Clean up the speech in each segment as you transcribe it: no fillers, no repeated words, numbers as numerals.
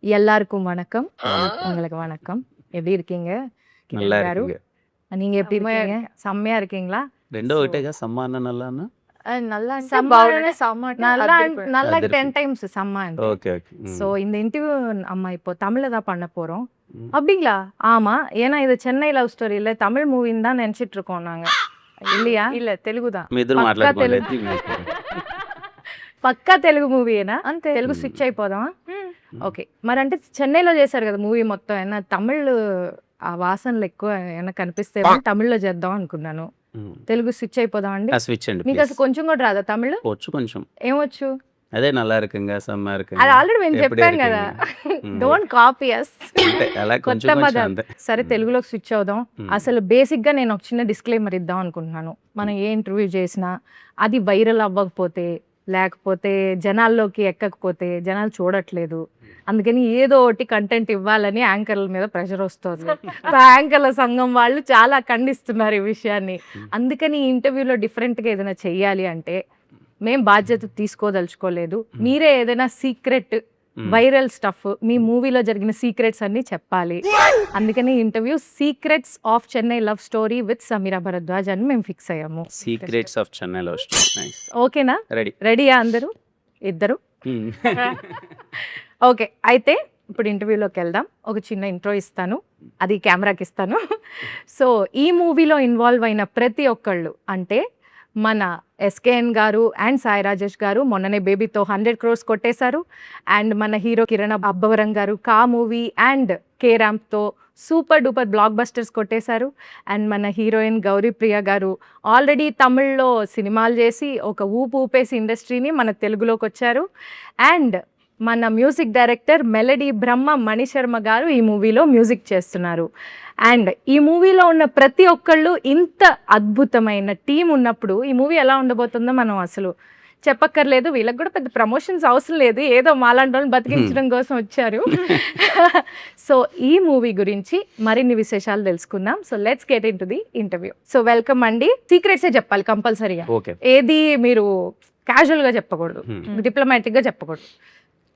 எல்லாருக்கும் வணக்கம். உங்களுக்கு வணக்கம். எப்படி இருக்கீங்க? நல்லா கிரண் காரு. இருக்குங்க. நீங்க எப்படி செம்மையா இருக்கீங்க? செம்மையா இருக்கீங்களா? రెండో సో ఒకటేగా సమ్మాన నల్లానా? நல்லா అంటే సమ్మ బాగుంటే సమ్మ అంటే நல்லா అదిరిపోయింది. நல்லா అదిరిపోయింది. 10 டைம்ஸ் செம்ம అంటే. Okay okay. ஸோ இந்த இன்டர்வியூ நம்ம இப்போ தமிழ்ல தான் பண்ண போறோம். ம். அப்படிங்களா? ஆமா. ஏன்னா இது சென்னை லவ் ஸ்டோரி இல்ல தமிழ் மூவின்னு தான் நினைச்சிட்டு இருக்கோம் நாங்க. இல்லையா? இல்ல తెలుగు தான். మీ ఇద్దరు పక్కా మాట్లాడుకోండి తెలుగు. అయితే మీకు. పక్కా తెలుగు మూవీయేనా? అంతే. తెలుగు మ్. స్విచ్ అయిపోదామా? హ్మ్. ఓకే. మరంటే చెన్నైలో చేశారు కదా మూవీ మొత్తం. ఏమన్నా తమిళ్ ఆ వాసనలు ఎక్కువ ఏమన్నా కనిపిస్తేమో తమిళ్లో చేద్దాం అనుకున్నాను. మ్. తెలుగు స్విచ్ అయిపోదాం అండి. ఆ స్విచ్ అండి మీకు ప్లీజ్. అసలు కొంచెం కూడా రాదా తమిళ్? వచ్చు కొంచెం. ఏమొచ్చు? అదే నల్లా இருக்குங்க సమ్మా అది இருக்குங்க. ఆల్రెడీ మేము ఎప్పుడు చెప్పాం కదా. இருக்குங்க. డోంట్ కాపీ అస్. అంటే అలా కొత్త కొంచెం కొంచెం పదాలు. అంతే. సరే మ్. తెలుగులోకి స్విచ్ అవుదాం. మ్. అసలు బేసిక్గా నేను ఒక చిన్న డిస్క్లైమర్ ఇద్దాం అనుకుంటున్నాను. మనం ఏ ఇంటర్వ్యూ చేసినా అది వైరల్ అవ్వకపోతే లేకపోతే జనాల్లోకి ఎక్కకపోతే జనాలు చూడట్లేదు. అందుకని ఏదో ఒకటి కంటెంట్ ఇవ్వాలని యాంకర్ల మీద ప్రెషర్ వస్తుంది. యాంకర్ల సంఘం వాళ్ళు చాలా ఖండిస్తున్నారు ఈ విషయాన్ని. అందుకని ఈ ఇంటర్వ్యూలో డిఫరెంట్గా ఏదైనా చెయ్యాలి అంటే మేం బాధ్యత తీసుకోదలుచుకోలేదు. మీరే ఏదైనా సీక్రెట్ మ్. వైరల్ స్టఫ్ మీ మూవీలో జరిగిన సీక్రెట్స్ అన్ని చెప్పాలి. అందుకని interview secrets of Chennai love story with Sameera Bharadwaj అని మేము ఫిక్స్ అయ్యాము. Secrets of Chennai love story. Nice. ఓకేనా? రెడీ. రెడీయా అందరూ? ఇద్దరు? ఓకే. అయితే ఇప్పుడు ఇంటర్వ్యూలోకి వెళ్దాం. ఒక చిన్న ఇంట్రో ఇస్తాను, అది కెమెరాకి ఇస్తాను. సో ఈ మూవీలో ఇన్వాల్వ్ అయిన ప్రతి ఒక్కళ్ళు అంటే మన ఎస్కేఎన్ గారు అండ్ సాయి రాజేష్ గారు మొన్ననే బేబీతో 100 crores కొట్టేశారు. అండ్ మన hero Kiran Abbavaram garu Ka movie and K ర్యాంప్తో సూపర్ డూపర్ బ్లాక్ బస్టర్స్ కొట్టేశారు. అండ్ మన హీరోయిన్ గౌరీ ప్రియ గారు ఆల్రెడీ తమిళ్లో సినిమాలు చేసి ఒక ఊపు ఊపేసి ఇండస్ట్రీని మన తెలుగులోకి వచ్చారు. అండ్ మన music director melody Brahma Mani Sharma గారు ఈ మూవీలో మ్యూజిక్ చేస్తున్నారు. అండ్ ఈ మూవీలో ఉన్న ప్రతి ఒక్కళ్ళు ఇంత అద్భుతమైన టీం ఉన్నప్పుడు ఈ మూవీ ఎలా ఉండబోతుందో మనం అసలు చెప్పక్కర్లేదు. వీళ్ళకి కూడా పెద్ద ప్రమోషన్స్ అవసరం లేదు, ఏదో మాలాంటి వాళ్ళని బతికించడం కోసం వచ్చారు. సో ఈ మూవీ గురించి మరిన్ని విశేషాలు తెలుసుకుందాం. So let's get in to the interview. So welcome అండి. సీక్రెట్సే చెప్పాలి కంపల్సరీగా. ఓకే. ఏది మీరు క్యాజువల్గా చెప్పకూడదు, మ్. డిప్లొమాటిక్గా చెప్పకూడదు.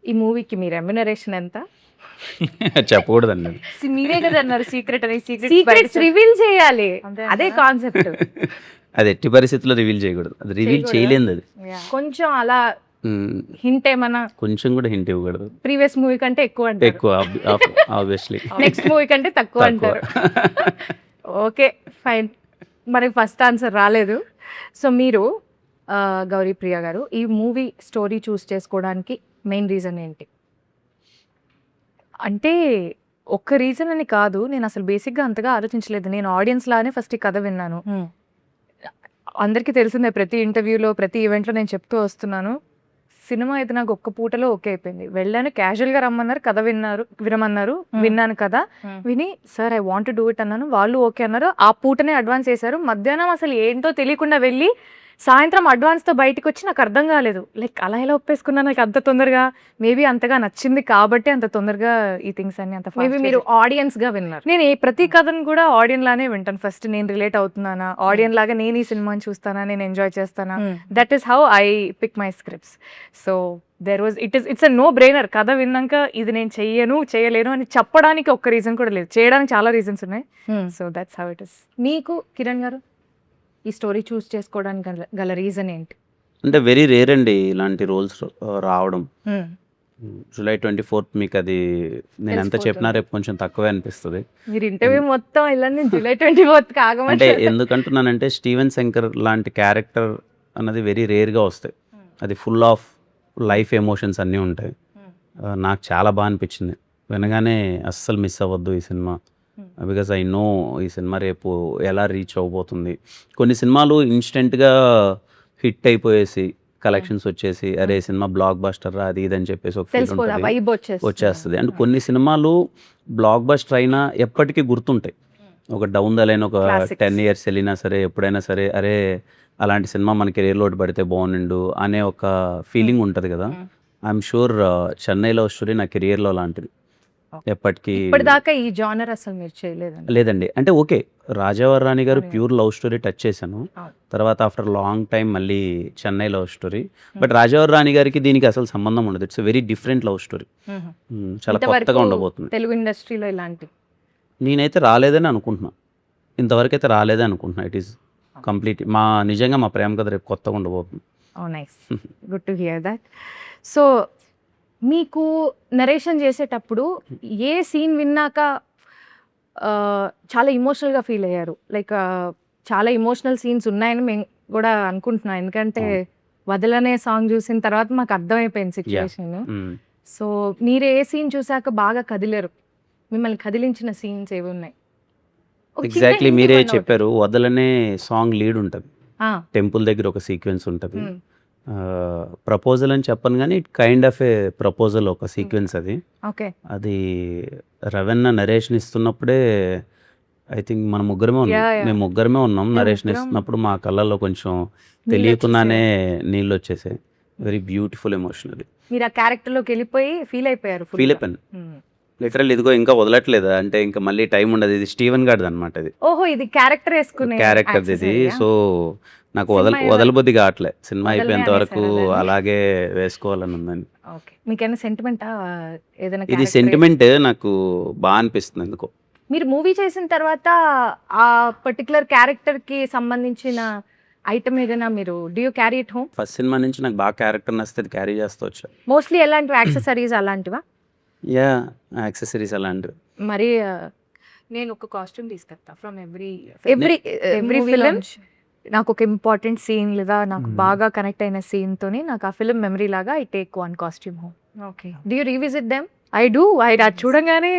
ఈ మూవీకి మీ రెమ్యునరేషన్ ఎంత? చెప్పకూడదండి. మీరే కదా అన్నారు సీక్రెట్ అని. సీక్రెట్స్ రివీల్ చేయాలి, అంతే అదే అంటారా? కాన్సెప్ట్. అది ఎట్టి పరిస్థితుల్లో రివీల్ చేయకూడదు. అది రివీల్ చేయకూడదా? చేయలేదు అది. కొంచెం అలా మ్. హింట్ ఏమన్నా కొంచెం కూడా హింట్ ఇవ్వకూడదు. ప్రీవియస్ మూవీ కంటే ఎక్కువ అంటారు, ఎక్కువ ఆబ్వియస్లీ. నెక్స్ట్ మూవీ కంటే తక్కువ తక్కువ. అంటారు. Okay fine. మనకి ఫస్ట్ ఆన్సర్ రాలేదు. సో మీరు గౌరీ ప్రియ గారు ఈ మూవీ స్టోరీ చూస్ చేసుకోవడానికి మెయిన్ రీజన్ ఏంటి? అంటే ఒక్క రీజన్ అని కాదు, నేను అసలు బేసిక్గా అంతగా ఆలోచించలేదు. నేను ఆడియన్స్ లానే ఫస్ట్ ఈ కథ విన్నాను. అందరికీ తెలిసిందే, ప్రతి ఇంటర్వ్యూలో ప్రతి ఈవెంట్లో నేను చెప్తూ వస్తున్నాను, సినిమా అయితే నాకు ఒక్క పూటలో ఓకే అయిపోయింది. వెళ్ళాను, క్యాజువల్గా రమ్మన్నారు, కథ వినమన్నారు, విన్నాను కదా, విని sir I want do it అన్నాను. వాళ్ళు ఓకే అన్నారు. ఆ పూటనే అడ్వాన్స్ చేశారు. మధ్యాహ్నం అసలు ఏంటో తెలియకుండా వెళ్ళి సాయంత్రం అడ్వాన్స్తో బయటకు వచ్చి నాకు అర్థం కాలేదు, లైక్ అలా ఎలా ఒప్పేసుకున్నాను నాకు అంత తొందరగా. మేబీ అంతగా నచ్చింది కాబట్టి అంత తొందరగా ఈ థింగ్స్ అన్ని అంత మేబీ మీరు ఆడియన్స్గా విన్నారు. నేను ప్రతి కథను కూడా ఆడియన్ లానే వింటాను. ఫస్ట్ నేను రిలేట్ అవుతున్నానా, ఆడియన్ లాగా నేను ఈ సినిమాని చూస్తానా, నేను ఎంజాయ్ చేస్తానా, that is how I pick my scripts. So there was it's a no brainer. కథ విన్నాక ఇది నేను చేయలేను అని చెప్పడానికి ఒక్క రీజన్ కూడా లేదు, చేయడానికి చాలా రీజన్స్ ఉన్నాయి. So that's how it is. మీకు కిరణ్ గారు ఈ స్టోరీ చూస్ చేసుకోవడానికి గల రీజన్ ఏంటి? అంటే వెరీ రేర్ అండి ఇలాంటి రోల్స్ రావడం. జూలై 24th మీకు అది నేను ఎంత చెప్పినా రేపు కొంచెం తక్కువే అనిపిస్తుంది. మీరు ఇంటర్వ్యూ మొత్తం ఇలా జూలై 24th అంటే కాగమంటే ఎందుకంటున్నానంటే స్టీవెన్ శంకర్ లాంటి క్యారెక్టర్ అన్నది వెరీ రేర్గా వస్తాయి. అది ఫుల్ ఆఫ్ లైఫ్ ఎమోషన్స్ అన్నీ ఉంటాయి. నాకు చాలా బాగా అనిపించింది వినగానే. అస్సలు మిస్ అవ్వద్దు ఈ సినిమా, బికాజ్ ఐ నో ఈ సినిమా రేపు ఎలా రీచ్ అవ్వబోతుంది. కొన్ని సినిమాలు ఇన్స్టెంట్గా హిట్ అయిపోయేసి కలెక్షన్స్ వచ్చేసి అరే సినిమా బ్లాక్ బస్టర్ అది ఇది అని చెప్పేసి ఒక ఫీల్ ఉంటుంది, వచ్చేస్తుంది. అండ్ కొన్ని సినిమాలు బ్లాక్ బస్టర్ అయినా ఎప్పటికీ గుర్తుంటాయి. ఒక డౌన్ ద లైన్ ఒక 10 years వెళ్ళినా సరే ఎప్పుడైనా సరే అరే అలాంటి సినిమా మన కెరీర్లో పడితే బాగుండు అనే ఒక ఫీలింగ్ ఉంటుంది కదా. I'm sure Chennai love story నా కెరియర్లో లాంటిది. ఎప్పటికీ ఇప్పటిదాకా ఈ జానర్ అసలు మీరు చేయలేదండి. లేదండి. అంటే ఓకే. 'రాజావారి రాణి' గారు అవును. ప్యూర్ లవ్ స్టోరీ టచ్ చేశాను. అవును. తర్వాత ఆఫ్టర్ లాంగ్ టైమ్ మళ్ళీ 'చెన్నై లవ్ స్టోరీ.' బట్ 'రాజావారి రాణి' గారికి దీనికి అసలు సంబంధం ఉండదు. It's very different love story. చాలా ఇంతవరకు కొత్తగా ఉండబోతుంది. తెలుగు ఇండస్ట్రీలో ఇలాంటి నేనైతే రాలేదని అనుకుంటున్నా. ఇంతవరకైతే రాలేదని అనుకుంటున్నా. ఇట్ ఈస్ కంప్లీట్ నిజంగా మా ప్రేమ కథ రేపు కొత్తగా ఉండబోతుంది. Nice, good to hear that. So మీకు నరేషన్ చేసేటప్పుడు ఏ సీన్ విన్నాక చాలా ఇమోషనల్గా ఫీల్ అయ్యారు? లైక్ చాలా ఇమోషనల్ సీన్స్ ఉన్నాయని మేము కూడా అనుకుంటున్నాం, ఎందుకంటే వదలనే సాంగ్ చూసిన తర్వాత మాకు అర్థమైపోయింది సిచ్యువేషన్. సో మీరు ఏ సీన్ చూసాక బాగా కదిలేరు? మిమ్మల్ని కదిలించిన సీన్స్ ఏవి ఉన్నాయి? ఒక చిన్న ఎగ్జాక్ట్లీ hint మీరే ఇవ్వండి ఒకటి. చెప్పారు. వదలనే సాంగ్ లీడ్ ఉంటుంది. ఆ, టెంపుల్ దగ్గర ఒక సీక్వెన్స్ ఉంటుంది. ఉమ్, ప్రపోజల్ అని చెప్పను కానీ it kind of A proposal ఒక సీక్వెన్స్ అది. ఓకే. అది రవెన్న నరేషన్ ఇస్తున్నప్పుడే ఐ థింక్ మన ముగ్గురమే ఉన్నాం. Yeah, yeah. మేము ముగ్గురమే ఉన్నాం. మేము నరేషన్ ముగ్గురం. ఇస్తున్నప్పుడు మా కళ్ళల్లో కొంచెం నీళ్ళు తెలియకుండానే నీళ్ళు వచ్చేసాయి. వెరీ బ్యూటిఫుల్ ఎమోషన్ అది. మీరు ఆ క్యారెక్టర్లోకి వెళ్ళిపోయి ఫీల్ అయిపోయారు full ఫీల్ గా. అయిపోయాను. ఉమ్. లిటరల్ ఇదిగో ఇంకా వదలట్లేదు అంటే ఇంకా మళ్ళీ టైం ఉండదు. ఇది స్టీవెన్ గార్డ్ అనమాట. ఇది ఓహో, ఇది క్యారెక్టర్ వేసుకునే క్యారెక్టర్ ఇది. accessory ఆ? సో నాకు సినిమా వదలబుద్ధి కావట్లే. సినిమా వదలనే అయిపోయేంత వరకు అనేసారా దాన్ని? అలాగే వేసుకోవాలని ఉందండి. ఓకే. మీకేమైనా సెంటిమెంటా ఏదైనా ఇది character సెంటిమెంట్ నాకు బాగా అనిపిస్తుంది ఎందుకో. మీరు మూవీ చేసిన తర్వాత ఆ పర్టికులర్ క్యారెక్టర్ కి సంబంధించిన ఐటమ్ ఏదైనా మీరు do you carry it home? First cinema నుంచి నాకు బాగా క్యారెక్టర్ నచ్చితే అది క్యారీ చేస్తూ వచ్చా. మోస్ట్లీ ఎలాంటివి యాక్సెసరీస్ అలాంటివా? యా యాక్సెసరీస్ అలాంటివి. మరి నేను ఒక కాస్ట్యూమ్ తీసుకొస్తా from every every every film. నాకు ఒక ఇంపార్టెంట్ సీన్ లేదా నాకు Hmm. బాగా కనెక్ట్ అయిన సీన్ తోని నాకు ఆ ఫిలిం మెమరీ లాగా I take one costume home. Okay. Do you revisit them? I do. అది చూడంగానే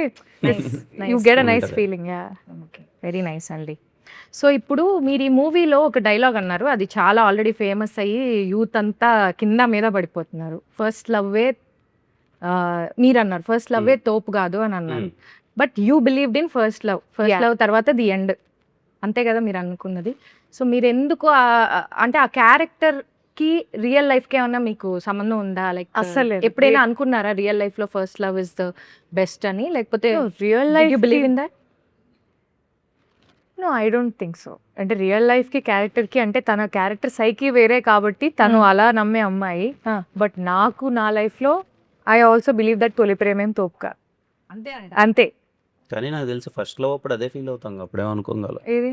యూ గెట్ అ నైస్ ఉంటది. Feeling. Yeah, okay, very nice అండి. సో ఇప్పుడు మీరు ఈ మూవీలో ఒక డైలాగ్ అన్నారు, అది చాలా ఆల్రెడీ ఫేమస్ అయ్యి యూత్ అంతా కింద మీద పడిపోతున్నారు. ఫస్ట్ లవ్వే మీరు అన్నారు ఫస్ట్ లవ్వే తోపు కాదు అని అన్నారు. But you believed in first love. First Yeah. Love తర్వాత ది ఎండ్, అంతే కదా మీరు అనుకున్నది? సో మీరు ఎందుకు అంటే ఆ క్యారెక్టర్ కి రియల్ లైఫ్ కి ఏమన్నా మీకు సంబంధం ఉందా? లైక్ అస్సలు లేదు. ఎప్పుడైనా అనుకున్నారా రియల్ లైఫ్ లో first love is the best అని? లేకపోతే రియల్ did లైఫ్ you believe in that? No, I don't think so. అంటే రియల్ లైఫ్ కి క్యారెక్టర్ కి అంటే తన క్యారెక్టర్ సైకి వేరే కాబట్టి తను Hmm. అలా నమ్మే అమ్మాయి. Ah. బట్ నాకు నా లైఫ్ లో ఐ ఆల్సో బిలీవ్ దట్ తొలి ప్రేమేం తోపుగా అంతే. కానీ నాకు తెలిసి ఫస్ట్ లవ్ అప్పుడు అదే ఫీల్ అవుతాం. అప్పుడేమనుకోగల ఏది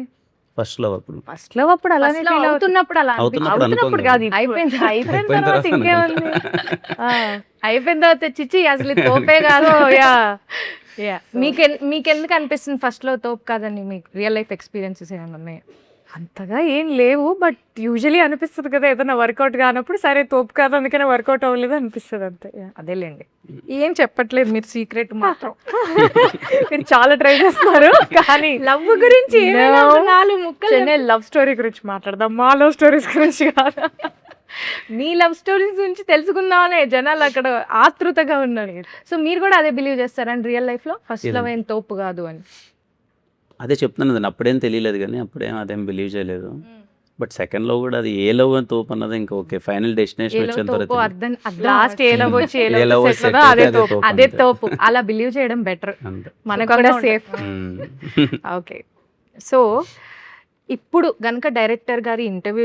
ఫస్ట్ లవ్ అప్పుడు ఫస్ట్ లవ్ అప్పుడు అలానే First love feel అవుతుంది. అవుతున్నప్పుడు అలా అవుతున్నప్పుడు అవుతున్నప్పుడు అనుకోం కాదు, కదా. అయిపోయింది. అయిపోయిన అయిపోయిన తర్వాత తర్వాత ఇంకేముంది. అయిపోయిన తర్వాత చిచ్చి అసలు ఇది తోపే కాదు. యా మీకెందుకు అనిపిస్తుంది ఫస్ట్ లో తోపు కాదని? మీకు రియల్ లైఫ్ ఎక్స్పీరియన్సెస్ ఏమైనా ఉన్నాయి? అంతగా ఏం లేవు, బట్ యూజువలీ అనిపిస్తుంది కదా ఏదైనా వర్కౌట్ కానప్పుడు, సరే తోపు కాదు అందుకనే వర్కౌట్ అవ్వలేదు అనిపిస్తుంది అంతే. Yeah. అదేలేండి, ఏం చెప్పట్లేదు మీరు సీక్రెట్ మాత్రం. మీరు చాలా ట్రై చేస్తున్నారు కానీ లవ్ గురించి ఏమైనా No. ఒక నాలుగు ముక్కలు చెన్నై లవ్ స్టోరీ గురించి మాట్లాడదాం, మా లవ్ స్టోరీస్ గురించి కాదు. మీ లవ్ స్టోరీస్ గురించి తెలుసుకుందామనే జనాలు అక్కడ ఆతృతగా ఉన్నారు. సో మీరు కూడా అదే బిలీవ్ చేస్తారని రియల్ లైఫ్ లో ఫస్ట్ లవ్ ఏం తోపు కాదు అని? అదే చెప్తున్నాను కదండి. అప్పుడేం తెలియలేదు కానీ అప్పుడేం అదేం బిలీవ్ చేయలేదు. బట్ సెకండ్ లో కూడా అది ఏ లవ్ అని తోపు అన్నది ఇంకా ఓకే ఫైనల్ డెస్టినేషన్ ఏలో వచ్చేంత తోపు వరకు అర్థం లాస్ట్ ఏలో వచ్చి ఏ ఏలో love సెటిల్ set అదే అయితే తోపు. అదే అంతే. తోపు. అలా బిలీవ్ చేయడం బెటర్, అంతే. మనకు సుఖంగా కూడా ఉంటుంది. సేఫ్. ఓకే. సో ఇప్పుడు గనుక డైరెక్టర్ గారి ఇంటర్వ్యూ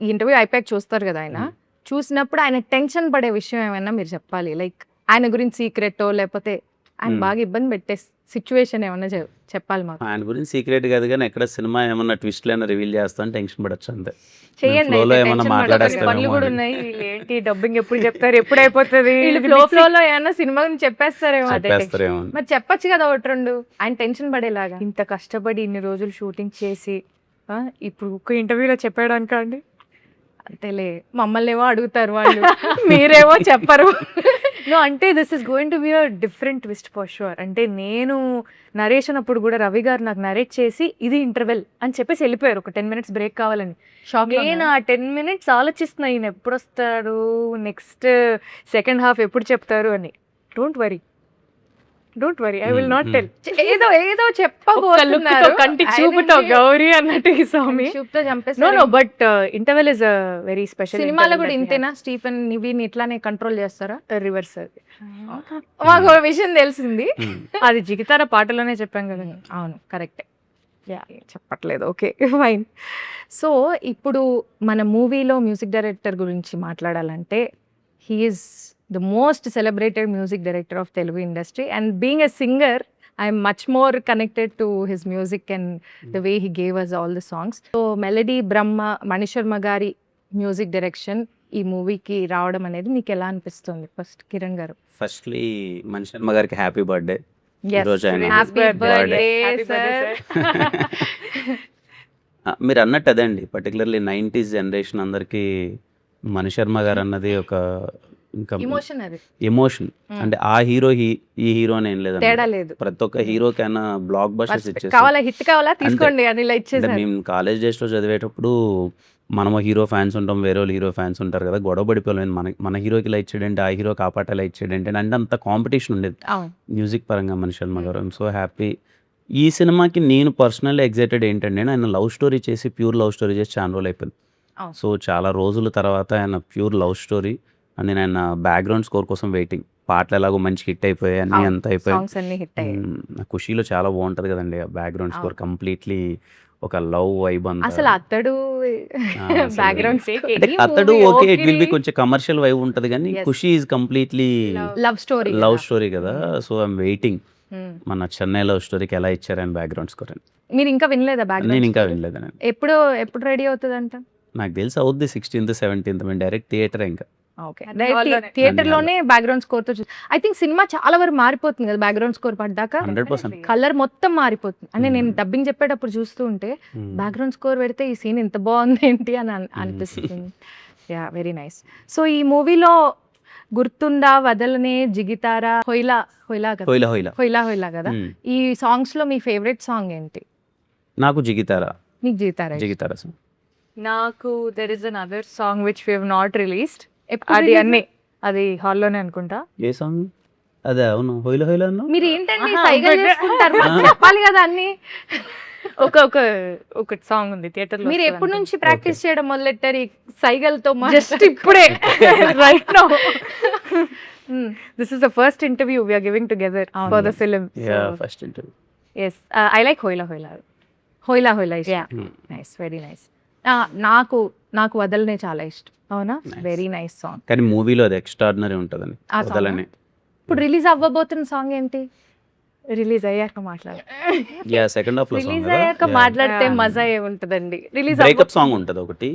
ఈ ఇంటర్వ్యూ అయిపోయాక చూస్తారు కదా ఆయన, చూసినప్పుడు ఆయన టెన్షన్ పడే విషయం ఏమైనా మీరు చెప్పాలి? లైక్ ఆయన గురించి సీక్రెట్ లేకపోతే ఆయన బాగా ఇబ్బంది పెట్టే సిచ్యువేషన్ ఏమన్నా చెప్పాలి మాకు. ఆయన గురించి సీక్రెట్ కాదు కానీ ఎక్కడ సినిమా ఏమన్నా ట్విస్ట్లు అయినా రివీల్ చేస్తాను టెన్షన్ పడచ్చు అంతే. చెయ్యండి Flow లో అయితే, ఏమన్నా tension పడకండి. మాట్లాడేస్తారేమో పనులు కూడా అని. ఉన్నాయి. వీళ్ళు ఏంటి డబ్బింగ్ ఎప్పుడు చెప్తారు, ఎప్పుడు అయిపోతుంది, వీళ్ళు ఫ్లో ఏమన్నా సినిమా గురించి చెప్పేస్తారేమో. అదే tension. చెప్పేస్తారేమో అని. మరి చెప్పొచ్చు కదా ఒకటి రెండు, ఆయన టెన్షన్ పడేలాగా. ఇంత కష్టపడి ఇన్ని రోజులు షూటింగ్ చేసి ఇప్పుడు ఒక్క ఇంటర్వ్యూలో చెప్పాడానిక అండి? అంతేలే, మమ్మల్ని ఏమో అడుగుతారు వాళ్ళు, మీరేమో చెప్పరు. నో, అంటే this is going to be a different twist for sure. అంటే నేను నరేషన్ అప్పుడు కూడా రవి గారు నాకు నరేట్ చేసి ఇది ఇంటర్వెల్ అని చెప్పేసి వెళ్ళిపోయారు, ఒక 10 minutes బ్రేక్ కావాలని. షాక్ నేను ఆ 10 minutes ఆలోచిస్తున్నా ఈయన ఎప్పుడు వస్తాడు, నెక్స్ట్ సెకండ్ హాఫ్ ఎప్పుడు చెప్తారు అని. Don't worry, don't worry I will not tell. ఏదో ఏదో చెప్పబోతున్నారు కంటి చూపుతో గౌరీ అన్నట్టు ఈ స్వామి. చూపుతో నో చంపేస్తారు. No but interval is very special. సినిమాలో కూడా ఇంతేనా? స్టీఫెన్ వీని ఇట్లానే కంట్రోల్ చేస్తారా? రివర్స్ అది. మాకు ఒక విషయం తెలిసింది. అది జిగితార పాటలోనే చెప్పాం కదా. అవును, కరెక్టే. చెప్పట్లేదు, ఓకే ఫైన్. సో ఇప్పుడు మన మూవీలో మ్యూజిక్ డైరెక్టర్ గురించి మాట్లాడాలంటే he's the most celebrated music director of Telugu industry, and being a singer I'm much more connected to his music and the way he gave us all the songs. So melody Brahma Manisharma గారి music direction ఈ మూవీకి రావడం అనేది మీకు ఎలా అనిపిస్తుంది? First Kiran గారు. Firstly Mani Sharma గారికి హ్యాపీ బర్త్డే. ఈరోజు ఆయన Happy birthday, sir. మీరు అన్నట్టు అదే అండి, పర్టికులర్లీ 90s జనరేషన్ అందరికీ మణిశర్మ గారు అన్నది ఒక ఇంకా ఎమోషన్, అది ఎమోషన్. అంటే ఆ హీరో ఈ హీరో అని ఏం లేదండి, తేడా లేదు. ప్రతి ఒక్క హీరోకైనా బ్లాక్ బస్టర్స్ ఇచ్చేస్తారు. కావాలా హిట్ కావాలా తీసుకోండి అని ఇలా అంటే ఇచ్చేసారు. మేము కాలేజ్ డేస్లో చదివేటప్పుడు మనము హీరో ఫ్యాన్స్ ఉంటాం, వేరే వాళ్ళు హీరో ఫ్యాన్స్ ఉంటారు కదా, గొడవ పడిపోలేము. మన హీరోకి ఇలా ఇచ్చాడంటే, ఆ హీరో కాపాటలా ఇచ్చాడంటే, అంటే అంత కాంపిటీషన్ ఉండేది అవును. మ్యూజిక్ పరంగా మణిశర్మ గారు. I'm so happy. ఈ సినిమాకి నేను పర్సనల్లీ ఎగ్జైటెడ్ ఏంటంటే, ఆయన లవ్ స్టోరీ చేసి, ప్యూర్ లవ్ స్టోరీ చేసి చాలా రోజులు అయిపోయింది. అవును. సో చాలా రోజుల తర్వాత ఆయన ప్యూర్ లవ్ స్టోరీ, అండ్ నేను ఆయన బ్యాక్గ్రౌండ్ స్కోర్ కోసం వెయిటింగ్. పాటలు ఎలాగో మంచి హిట్ అయిపోయాయి, అన్నీ అంత అయిపోయాయి. సాంగ్స్ అన్ని హిట్ అయ్యాయి. ఖుషీలో చాలా బాగుంటుంది కదండి ఆ బ్యాక్గ్రౌండ్ స్కోర్, కంప్లీట్లీ ఒక లవ్ వైబ్ అంతా. అసలు అతడు అసలు బ్యాక్గ్రౌండ్ అంటే అతడు ఓకే, ఇట్ విల్ బి కొంచెం కమర్షియల్ వైబ్ ఉంటుంది, కానీ Yes. Kushi is completely love story. Love story కదా. సో ఐఎమ్ వెయిటింగ్ మన చెన్నై లవ్ స్టోరీకి ఎలా ఇచ్చారు ఆయన బ్యాక్గ్రౌండ్ స్కోర్ అని. మీరు ఇంకా వినలేదా నేను బ్యాక్గ్రౌండ్? ఇంకా వినలేదండి. ఎప్పుడు రెడీ అవుతుందంట? నాకు తెలిసి అవుద్ది 16th 17th, మేము డైరెక్ట్ థియేటర్ ఇంకా. ఓకే, హాల్లోనే. థియేటర్ లోనే బ్యాక్గ్రౌండ్ స్కోర్ తో ఐ థింక్ సినిమా చాలా వరకు మారిపోతుంది కదా బ్యాక్గ్రౌండ్ స్కోర్ పడ్డాక. 100%. కలర్ మొత్తం మారిపోతుంది. అంటే నేను డబ్బింగ్ చెప్పేటప్పుడు చూస్తూ ఉంటే బ్యాక్గ్రౌండ్ స్కోర్ పెడితే ఈ సీన్ ఇంత బాగుంది ఏంటి అని అనిపిస్తుంది. Yeah, very nice. సో ఈ మూవీలో గుర్తుందా, వదలనే, జిగితారా, హొయిలా హొయిలా కదా, హోయిలా హోయిలా. హొయిలా హొయిలా కదా, ఈ సాంగ్స్ లో మీ ఫేవరెట్ సాంగ్ ఏంటి? నాకు జిగితారా. మీకు జిగితారా? జిగితారా సాంగ్. నాకు there is another song which we have not released. ఎప్పుడు అది release? అన్ని అది హాల్లోనే అనుకుంటా. ఏ సాంగ్ అదే? అవును, హోయిలా హోయిలా అన్నా. మీరు ఏంటండి ఆహా, సైగలు ఒకటే. చేసుకుంటారు? మాకు చెప్పాలి కదా అన్ని. ఒక సాంగ్ ఉంది థియేటర్ లో. మీరు ఎప్పటి నుంచి ప్రాక్టీస్ చేయడం మొదలెట్టారు ఈ సైగలతో? జస్ట్ ఇప్పుడే right now. This is the first interview we are giving together for the film. Yeah, first interview. Yes, I like Hoila Hoila. హోయిలా హోయిలా Yeah. Nice, very nice. నాకు వదలనే చాలా ఇష్టం. అవునా? Very nice song. కానీ మూవీలో అది ఎక్స్ట్రాడినరీ ఉంటుందని ఆ song వదలని. ఇప్పుడు రిలీజ్ అవ్వబోతున్న సాంగ్ ఏంటి? రిలీజ్ అయ్యాక మాట్లాడు. యా, సెకండ్ హాఫ్ లో రిలీజ్ అయ్యాక మాట్లాడితే మజా ఏముంటదండి. రిలీజ్ బ్రేకప్ సాంగ్ ఉంటుంది ఒకటి.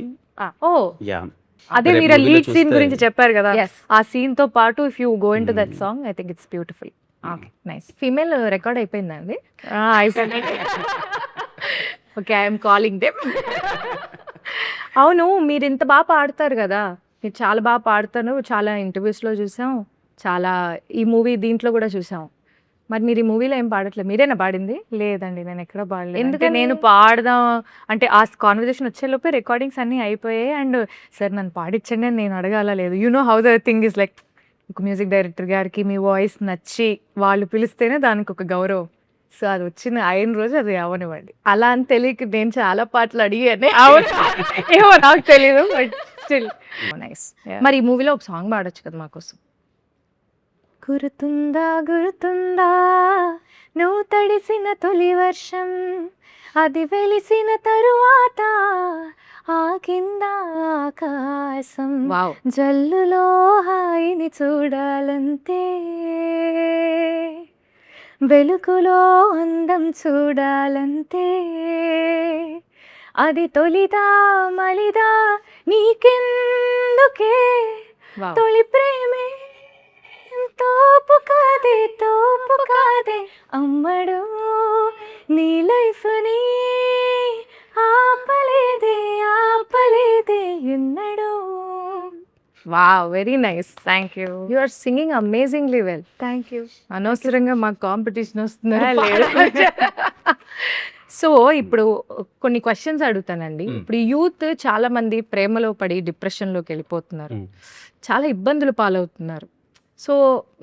ఓ యా, అదే రేపు మీరు movie లో లీడ్ సీన్ చూస్తే- గురించి చెప్పారు కదా, Yes. ఆ సీన్ తో పాటు if you go into that song I think it's beautiful. Okay, nice. Female record అయిపోయిందండి. Okay, I'm calling them. అవును, మీరు ఇంత బాగా పాడతారు కదా, మీరు చాలా బాగా పాడతారు. చాలా ఇంటర్వ్యూస్లో చూసాం, చాలా ఈ మూవీ దీంట్లో కూడా చూసాం. మరి మీరు ఈ మూవీలో ఏం పాడట్లేదు, మీరేనా పాడింది? లేదండి, నేను ఎక్కడ పాడలేదు. ఎందుకని? ఎందుకంటే నేను పాడదాం అంటే ఆ కాన్వర్జేషన్ వచ్చేలోపే రికార్డింగ్స్ అన్నీ అయిపోయాయి. అండ్ సార్ నన్ను పాడించండి అని నేను అడగాల లేదు. You know how the thing is like, ఒక మ్యూజిక్ డైరెక్టర్ గారికి మీ వాయిస్ నచ్చి వాళ్ళు పిలిస్తేనే దానికి ఒక గౌరవం. సో అది వచ్చిన అయిన రోజు అది అవనివ్వండి. అలా అని తెలియక నేను చాలా పాటలు అడిగానే. ఏమో నాకు తెలియదు, బట్ స్టిల్ నైస్. Yeah. మరి ఈ మూవీలో ఒక సాంగ్ పాడొచ్చు కదా మాకోసం. గుర్తుందా గుర్తుందా నువ్వు తడిసిన తొలి వర్షం, అది వెలిసిన తరువాత ఆ కింద ఆకాశం, వావ్. జల్లులో హాయిని చూడాలంతే, వెలుగులో అందం చూడాలంతే, అది తొలిదా మలిదా నీకెందుకే, తొలి ప్రేమే తోపు కాదే అమ్మడు, నీ లైఫ్ ని ఆపలేదే ఎన్నడు. Wow, very nice. Thank you. You are singing amazingly well. Thank you. అనవసరంగా మాకు కాంపిటీషన్ వస్తుంది. లేదు. సో ఇప్పుడు కొన్ని క్వశ్చన్స్ అడుగుతానండి. ఇప్పుడు యూత్ చాలా మంది ప్రేమలో పడి డిప్రెషన్లోకి వెళ్ళిపోతున్నారు, చాలా ఇబ్బందులు పాలవుతున్నారు. సో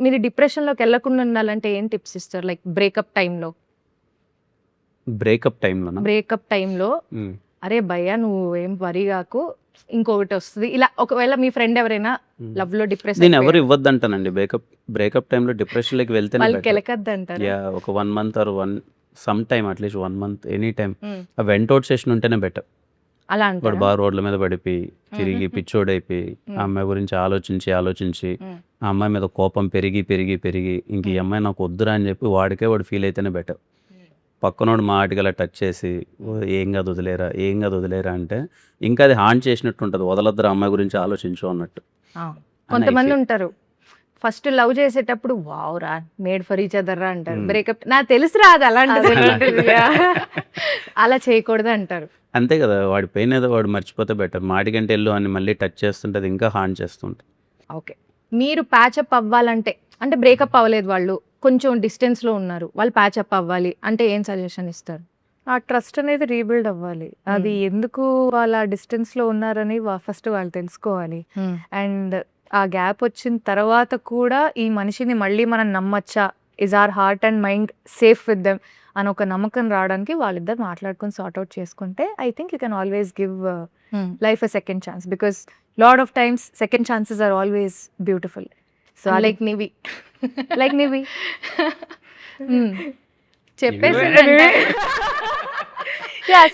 మీరు డిప్రెషన్లోకి వెళ్ళకుండా ఉండాలంటే ఏం టిప్స్ ఇస్తారు? లైక్ బ్రేకప్ టైంలో బ్రేకప్ టైంలో అరే భయ్యా నువ్వు ఏం వరి కాకు, ఇంకొకటి వస్తుంది ఇలా. ఒకవేళ మీ ఫ్రెండ్ ఎవరైనా లవ్ లో డిప్రెషన్ నేను ఎవరు ఇవ్వద్దంటానండి. బ్రేకప్ టైంలో డిప్రెషన్లోకి వెళ్తేనే వాళ్ళకి better. వెళ్ళకద్దు అంటారు. ఒక 1 month or some time at least 1 month any time ఆ వెంటౌట్ సెషన్ ఉంటేనే బెటర్. అలా వాడు అంటారు. బాగా రోడ్ల మీద పడిపోయి తిరిగి పిచ్చోడైపోయి ఆ అమ్మాయి గురించి ఆలోచించి ఆ అమ్మాయి మీద కోపం పెరిగి ఇంక ఈ అమ్మాయి నాకు వద్దురా అని చెప్పి వాడు ఫీల్ అయితేనే బెటర్. పక్కనోడు మాటిగలా టచ్ చేసి "ఓ, ఏం కాదు వదిలేరా అంటే ఇంకా అది హాంట్ చేసినట్టు ఉంటుంది. వదలొద్దురా అమ్మాయి గురించి ఆలోచించు అన్నట్టు. కొంతమంది ఉంటారు ఫస్ట్ లవ్ చేసేటప్పుడు వావురా మేడ్ ఫర్ ఈచ్ అదర్ రా అంటారు. బ్రేకప్ నాకు తెలుసురా అది అలాంటిది అలా చేయకూడదు అంటారు. అంతే కదా, వాడి పెయిన్ ఏదో వాడు మర్చిపోతే బెటర్. మాటికంటే వెళ్ళు అని మళ్ళీ టచ్ చేస్తుంటే అది ఇంకా హాంట్ చేస్తుంటుంది. ఓకే, మీరు ప్యాచప్ అవ్వాలంటే, అంటే బ్రేకప్ అవ్వలేదు వాళ్ళు, కొంచెం డిస్టెన్స్లో ఉన్నారు, వాళ్ళు ప్యాచప్ అవ్వాలి అంటే ఏం సజెషన్ ఇస్తారు? ఆ ట్రస్ట్ అనేది రీబిల్డ్ అవ్వాలి. అది ఎందుకు వాళ్ళ డిస్టెన్స్లో ఉన్నారని ఫస్ట్ వాళ్ళు తెలుసుకోవాలి. అండ్ ఆ గ్యాప్ వచ్చిన తర్వాత కూడా ఈ మనిషిని మళ్ళీ మనం నమ్మచ్చా, is our heart and mind safe with them అని ఒక నమ్మకం రావడానికి వాళ్ళిద్దరు మాట్లాడుకొని సార్ట్అవుట్ చేసుకుంటే I think you can always give life a second chance, because lot of times second chances are always beautiful. So like Nivi like Nivi చెప్పేసి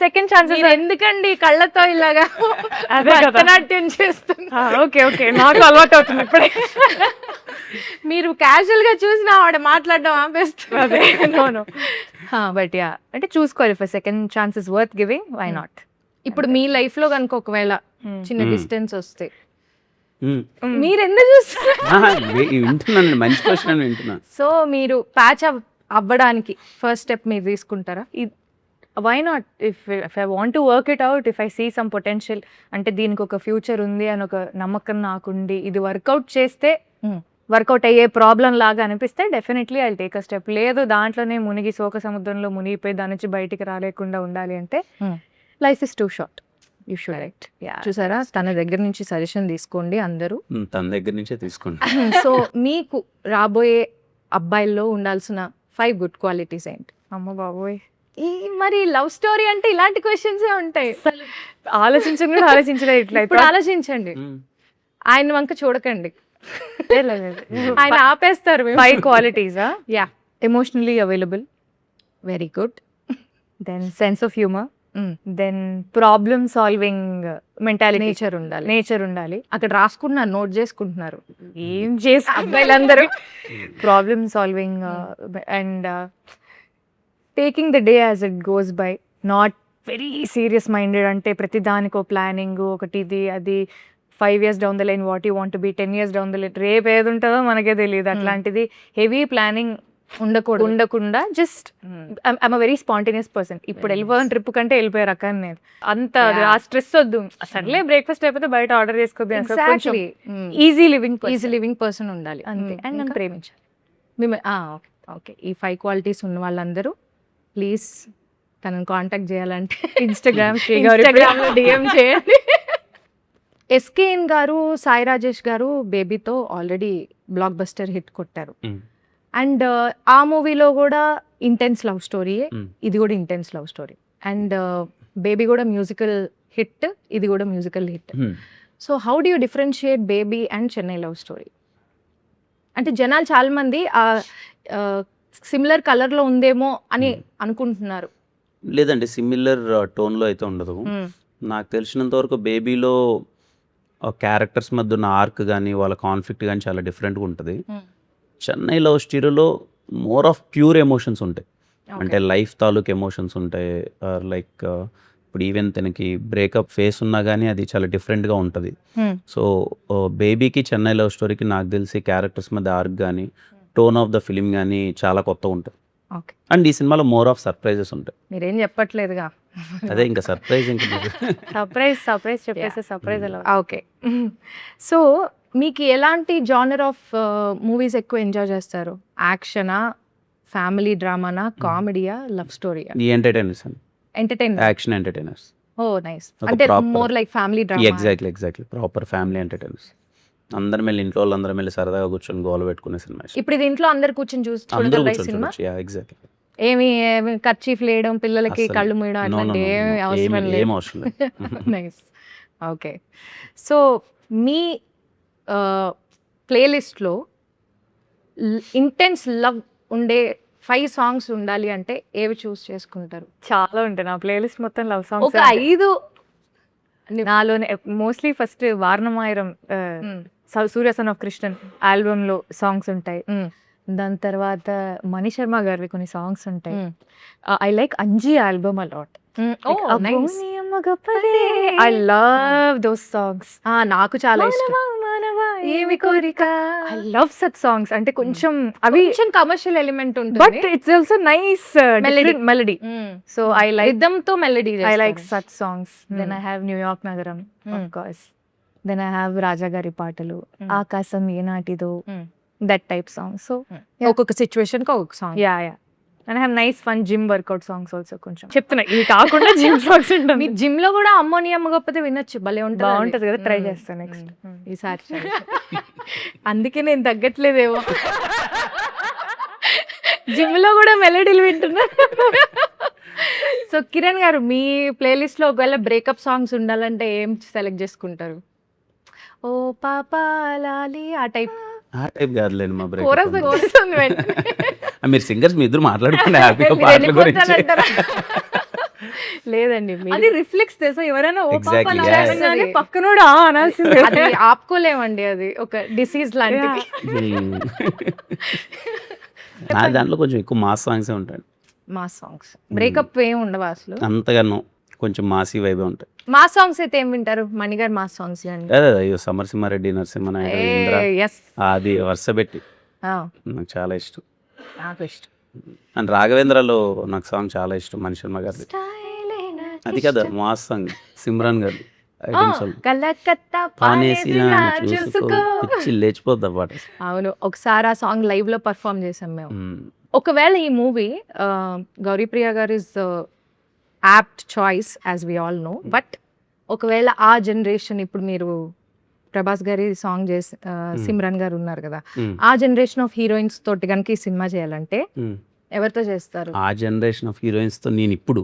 సెకండ్ ఛాన్సెస్ ఎందుకండి కళ్ళతో ఇలాగా అదే కదా. భరతనాట్యం చేస్తున్నా? ఓకే నాకు అలవాటు అవుతుంది ఇప్పుడే. మీరు క్యాజువల్ గా చూసినా ఆవిడ మాట్లాడడం ఆపేస్తున్నారు. బట్ యా అంటే చూసుకోవాలి, for second chance is worth giving, why not. ఇప్పుడు మీ లైఫ్ లో కనుక ఒకవేళ చిన్న Hmm. డిస్టెన్స్ వస్తే మ్మ్. మీరు ఎందుకు చూస్తారు? వింటున్నాను, మంచి క్వశ్చన్ వింటున్నాను. సో మీరు ప్యాచ్ అవ్వడానికి ఫస్ట్ స్టెప్ మీరు తీసుకుంటారా? Why not? If I want to work it out, if I see some potential, అంటే దీనికి ఒక ఫ్యూచర్ ఉంది అని ఒక నమ్మకం నాకుండి ఇది వర్కౌట్ చేస్తే వర్కౌట్ అయ్యే ప్రాబ్లం లాగా అనిపిస్తే definitely I take a step. లేదు దాంట్లోనే మునిగి శోక సముద్రంలో మునిగిపోయి దాని నుంచి బయటికి రాలేకుండా ఉండాలి అంటే life is two short, you should write. చూసారా, తన దగ్గర నుంచి సజెషన్ తీసుకోండి అందరూ. తన దగ్గర నుంచే తీసుకోండి. సో మీకు రాబోయే అబ్బాయిల్లో ఉండాల్సిన 5 గుడ్ క్వాలిటీస్ ఏంటి? అమ్మ బాబోయ్, మరి లవ్ స్టోరీ అంటే ఇలాంటి క్వశ్చన్స్ ఉంటాయి. ఆలోచించడం కూడా ఆలోచించడం ఇట్లా ఇప్పుడు ఆలోచించండి, ఆయన వంక చూడకండి, ఆయన ఆపేస్తారు. 5 క్వాలిటీసా? Yeah, emotionally available, very good. Then sense of humour, then problem solving mentality, nature ఉండాలి. అక్కడ రాసుకుంటున్నారు, నోట్ చేసుకుంటున్నారు. ఏం చేసి అబ్బాయిలందరూ problem solving and taking the day as it goes by, not very serious minded. అంటే ప్రతి దానికో ప్లానింగ్ ఒకటి, ఇది అది 5 years down the line what you want be, 10 years down the line రేపు ఏది ఉంటుందో మనకే తెలియదు. అట్లాంటిది హెవీ ప్లానింగ్ ఉండకుండా just I'm a very spontaneous person. ఇప్పుడు వెళ్ళిపోయిన ట్రిప్ కంటే వెళ్ళిపోయే రకాన్ని నేను. అంత ఆ స్ట్రెస్ వద్దు, సర్లే బ్రేక్ఫాస్ట్ అయిపోతే బయట ఆర్డర్ చేసుకోద్దు. ఈజీ లివింగ్ పర్సన్ ఉండాలి అంతే. అండ్ నన్ను ప్రేమించాలి. ఓకే, ఈ 5 క్వాలిటీస్ ఉన్న వాళ్ళందరూ ప్లీజ్ తనని కాంటాక్ట్ చేయాలంటే ఇన్స్టాగ్రామ్ ఇన్స్టాగ్రామ్లో DM చేయండి. ఎస్కేఎన్ గారు, సాయి రాజేష్ గారు బేబీతో ఆల్రెడీ బ్లాక్ బస్టర్ హిట్ కొట్టారు. అండ్ ఆ మూవీలో కూడా ఇంటెన్స్ లవ్ స్టోరీయే, ఇది కూడా intense love story. And baby కూడా మ్యూజికల్ హిట్, ఇది కూడా musical hit. So how do you differentiate baby and Chennai love story? అంటే జనాలు చాలా మంది సిమిలర్ కలర్లో ఉందేమో అని అనుకుంటున్నారు. లేదండి, సిమిలర్ టోన్లో అయితే ఉండదు. నాకు తెలిసినంత వరకు బేబీలో క్యారెక్టర్స్ మధ్య ఉన్న ఆర్క్ కానీ వాళ్ళ కాన్ఫ్లిక్ట్ కానీ చాలా డిఫరెంట్గా ఉంటుంది. చెన్నై లవ్ స్టోరీలో మోర్ ఆఫ్ ప్యూర్ ఎమోషన్స్ ఉంటాయి. అంటే లైఫ్ తాలూకు ఎమోషన్స్ ఉంటాయి. లైక్ ఇప్పుడు ఈవెన్ తనకి బ్రేకప్ ఫేస్ ఉన్నా కానీ అది చాలా డిఫరెంట్గా ఉంటుంది. సో బేబీకి చెన్నై లవ్ స్టోరీకి నాకు తెలిసి క్యారెక్టర్స్ మధ్య ఆర్క్ కానీ టోన్ ఆఫ్ ద ఫిలిం కానీ చాలా కొత్త ఉంటుంది. అండ్ ఈ సినిమాలో మోర్ ఆఫ్ సర్ప్రైజెస్ ఉంటాయి. మీరేం చెప్పట్లేదుగా, అదే ఇంకా సర్ప్రైజ్. ఇంకా సర్ప్రైజ్ చెప్పేసి సర్ప్రైజ్ అలా. ఓకే, సో మీకు ఎలాంటి జానర్ ఆఫ్ మూవీస్ ఎక్కువ ఎంజాయ్ చేస్తారు? యాక్షనా, ఫ్యామిలీ డ్రామానా, కామెడీయా, లవ్ స్టోరీయా? ఈ ఎంటర్టైనర్స్ అండి, ఎంటర్టైన్మెంట్, యాక్షన్ ఎంటర్టైనర్స్. ఓ నైస్. అంటే more like family drama. Exactly proper family entertainers. అందరం వెళ్ళి ఇంట్లో వాళ్ళందరం వెళ్ళి సరదాగా కూర్చొని గోల పెట్టుకునే సినిమా ఇష్టం. ఇప్పుడు ఇది ఇంట్లో అందరు కూర్చొని అందరూ చూడగలరా ఈ కూర్చొని సినిమా? చూడొచ్చు. ఎగ్జాక్ట్లీ. ఏమి కర్చీఫ్ లేయడం, పిల్లలకి అస్సలు. కళ్ళు మూయడం నో నో అట్లాంటి నో ఏమి అవసరం ఏం లేదు. అవసరం లేదు. నైస్. ఓకే. సో మీ ప్లేలిస్ట్లో ఇంటెన్స్ లవ్ ఉండే 5 సాంగ్స్ ఉండాలి అంటే ఏవి చూస్ చేసుకుంటారు? చాలా ఉంటాయి నా ప్లేలిస్ట్ మొత్తం లవ్ ఒక సాంగ్స్. 5. నాలోనే mostly first Vaaranam Aayiram Surya son of Krishnan album లో సాంగ్స్ ఉంటాయి. దాని తర్వాత మణి శర్మ గారివి కొన్ని సాంగ్స్ ఉంటాయి. I like Anji album a lot. I love those songs. నాకు చాలా ఇష్టం. ఏమి కోరిక, ఐ లవ్ సచ్ సాంగ్స్. అంటే కొంచెం అవి కొంచెం కమర్షియల్ ఎలిమెంట్ బట్ ఉంటుంది. It's also nice melody. So I like rhythm తో melody. I like such songs. Then I have New York Nagaram, of course. Then I have Raja Gari Paatalu, Akasam Yenatido, that type songs. So ఒక్కొక్క situation కి ఒక్కొక్క song. yeah. And I have nice fun gym workout songs also. కొంచెం చెప్తున్నా ఇవి కాకుండా gym songs మీ ఉంటుంది. Gym లో కూడా అమ్మోనియం కాకపోతే వినొచ్చు, భలే ఉంటుంది. బాగుంటది కదా, ట్రై చేస్తాను నెక్స్ట్. ఈసారి try. అందుకే నేను తగ్గట్లేదేమో. జిమ్ లో కూడా మెలడీలు వింటున్నా. సో కిరణ్ గారు, మీ ప్లేలిస్ట్ లో ఒకవేళ బ్రేకప్ సాంగ్స్ ఉండాలంటే ఏం సెలెక్ట్ చేసుకుంటారు? ఓ పాపా లాలి ఆ టైప్. ఆ టైప్ కాదులేండి మా బ్రేక్. కోరస్ వస్తుంది వెంటనే. మీరు సింగర్స్ మీ ఇద్దరు మాట్లాడుకోండి హ్యాపీగా మీరు పాటల గురించి. వెళ్ళిపోతానంటారా? లేదండి, మీరు- అది రిఫ్లెక్స్ తెలుసా, ఎవరైనా ఓ Exactly, పాప yeah. అనగానే పక్కనోడు ఆ అనాల్సిందే. అది ఆపుకోలేమండి, అది ఒక డిసీజ్ లాంటిది. నా దాంట్లో కొంచెం ఎక్కువ మాస్ సాంగ్సే ఉంటాయి. మా సాంగ్స్ బ్రేకప్ ఏం ఉండవా అసలు? అంతగానో కొంచెం మాసీ వైబే ఉంటాయి. మా సాంగ్స్ అయితే ఏం వింటారు? మణిగారు మా సాంగ్స్ అండి. అదే అయ్యో సమరసింహారెడ్డి, నరసింహనాయుడు, ఇంద్ర, ఎస్, అది వరుస పెట్టి నాకు చాలా ఇష్టం. నాకు ఇష్టం. అండ్ రాఘవేంద్రలో నాకు సాంగ్ చాలా ఇష్టం, మణి శర్మ గారిది. అది కదా మాస్ సాంగ్, సిమ్రాన్ గారు ఐటమ్ సాంగ్. కలకత్తా పానేసిన పానేసిన చూసుకో, పిచ్చి లేచిపోద్ది ఆ పాట. అవును, ఒకసారి ఆ సాంగ్ లైవ్ లో పర్ఫామ్ చేసాం మేము. ఒకవేళ ఈ మూవీ గౌరీప్రియ గారు is apt choice as we all know, but ఒకవేళ ఆ జనరేషన్, ఇప్పుడు మీరు ప్రభాస్ గారి సాంగ్ చేసి సిమ్రన్ గారు ఉన్నారు కదా, ఆ జనరేషన్ ఆఫ్ హీరోయిన్స్ తోటి కనుక ఈ సినిమా చేయాలంటే ఎవరితో చేస్తారు? ఆ జనరేషన్ ఆఫ్ హీరోయిన్స్ తో నేను ఇప్పుడు